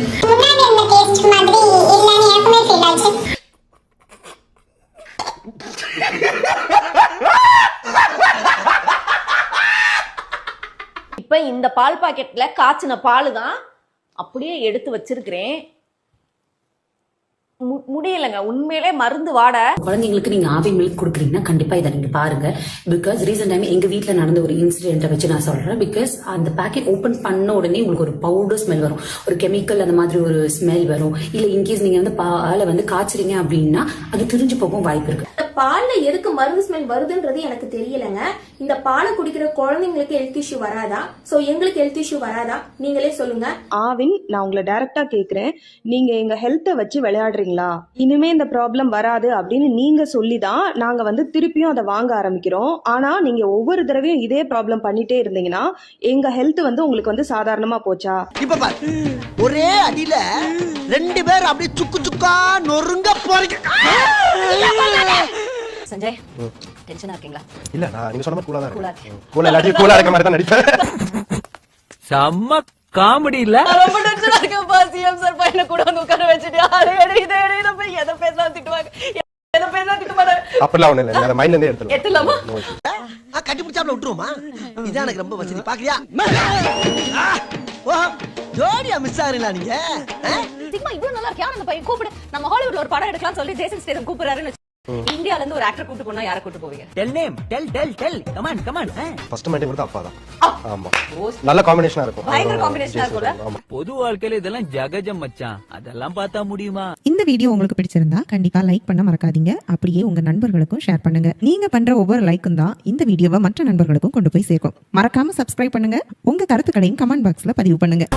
இப்ப இந்த பால் பாக்கெட்ல காய்ச்சின பால் தான் அப்படியே எடுத்து வச்சிருக்கிறேன். முடியலங்க, உண்மையிலே மருந்து வாட. குழந்தைங்களுக்கு நீங்க ஆவின் மில்க் கொடுக்குறீங்கன்னா கண்டிப்பா இதை நீங்க பாருங்க. பிகாஸ் ரீசெண்ட் டைம் எங்க வீட்டுல நடந்த ஒரு இன்சிடென்ட்டை வச்சு நான் சொல்றேன். பிகாஸ் அந்த பேக்கெட் ஓபன் பண்ண உடனே உங்களுக்கு ஒரு பவுடர் ஸ்மெல் வரும், ஒரு கெமிக்கல் அந்த மாதிரி ஒரு ஸ்மெல் வரும். இல்ல இன்கேஸ் நீங்க வந்து பாலை வந்து காய்ச்சறீங்க அப்படின்னா அது திரிஞ்சு போகும் வாய்ப்பு இருக்கு. பால்ல எதுக்கு மருந்து ஸ்மெல் வருதுன்றது எனக்கு தெரியலங்க. இந்த பாலை குடிக்கிற குழந்தைங்களுக்கு ஹெல்த் இஷ்யூ வராதா? சோ எங்களுக்கு ஹெல்த் இஷ்யூ வராதா? நீங்களே சொல்லுங்க. ஆவின், நான் உங்களை டைரக்டா கேக்குறேன், நீங்க எங்க ஹெல்த்தை வச்சு விளையாடுறீங்களா? இனிமே இந்த ப்ராப்ளம் வராது அப்படின்னு நீங்க சொல்லிதான் நாங்க வந்து திருப்பியும் அதை வாங்க ஆரம்பிக்கிறோம். ஆனா நீங்க ஒவ்வொரு தடவையும் இதே ப்ராப்ளம் பண்ணிட்டே இருந்தீங்கன்னா எங்க ஹெல்த் வந்து உங்களுக்கு வந்து சாதாரணமா போச்சா? இப்ப பாரு, ஒரே அடியில 2 பேர் அப்படியே சுக்கு சுக்கா நொறுங்க போறீங்க. சஞ்சய், டென்ஷனா இருக்கீங்களா? இல்ல, நான் நீங்க சொன்ன மாதிரி கூலா தான் கூலா இருக்கேன். கூலா இல்லாட்டி கூலா இருக்க மாதிரி தான் நடிப்பேன். செம்ம காமெடி இல்ல? ரொம்ப டென்ஷனா இருக்கேன்ப்பா. சிஎம் சார் பையனை கூட வந்து உட்கார வச்சுட்டு இதை போய் எதை பேசலாம் திட்டுவாங்க, எதை பேசலாம் திட்டுவாங்க. அப்படிலாம் ஒண்ணு இல்ல, அந்த மைண்ட்ல இருந்தே எடுத்துலாமா? கட்டிப்பிடிச்சாப்ல விட்டுருவோமா? இதான் எனக்கு ரொம்ப வசதி. பாக்குறியா? ஜோடியா மிஸ் ஆகுறீங்களா நீங்க? சிக்மா இவ்வளவு நல்லா இருக்கியா? அந்த பையன் கூப்பிடு, நம்ம ஹாலிவுட்ல ஒரு படம் எடுக்கலாம் சொல்லி ஜேசன் ஸ்டேதம் கூப்பிடுறாருன்னு. இந்தியால இருந்து ஒரு ஆக்டர் கூப்பிட்டு போனா யாரை கூப்பிட்டு போவீங்க? Tell name, tell come on. First mind வந்து அப்பா தான். ஆமா, நல்ல காம்பினேஷனா இருக்கும். பயங்கர காம்பினேஷனா இருக்கும்ல. பொது வாழ்க்கையில இதெல்லாம் ஜகஜம் மச்சான், அதெல்லாம் பார்த்தா முடியுமா? இந்த வீடியோ உங்களுக்கு பிடிச்சிருந்தா கண்டிப்பா லைக் பண்ண மறக்காதீங்க. அப்படியே உங்க நண்பர்களுக்கும் ஷேர் பண்ணுங்க. நீங்க பண்ற ஒவ்வொரு லைக்கும் தான் இந்த வீடியோவை மற்ற நண்பர்களுக்கும் கொண்டு போய் சேர்க்கும். மறக்காம சப்ஸ்கிரைப் பண்ணுங்க. உங்க கருத்துக்களையும் கமெண்ட் பாக்ஸ்ல பதிவு பண்ணுங்க.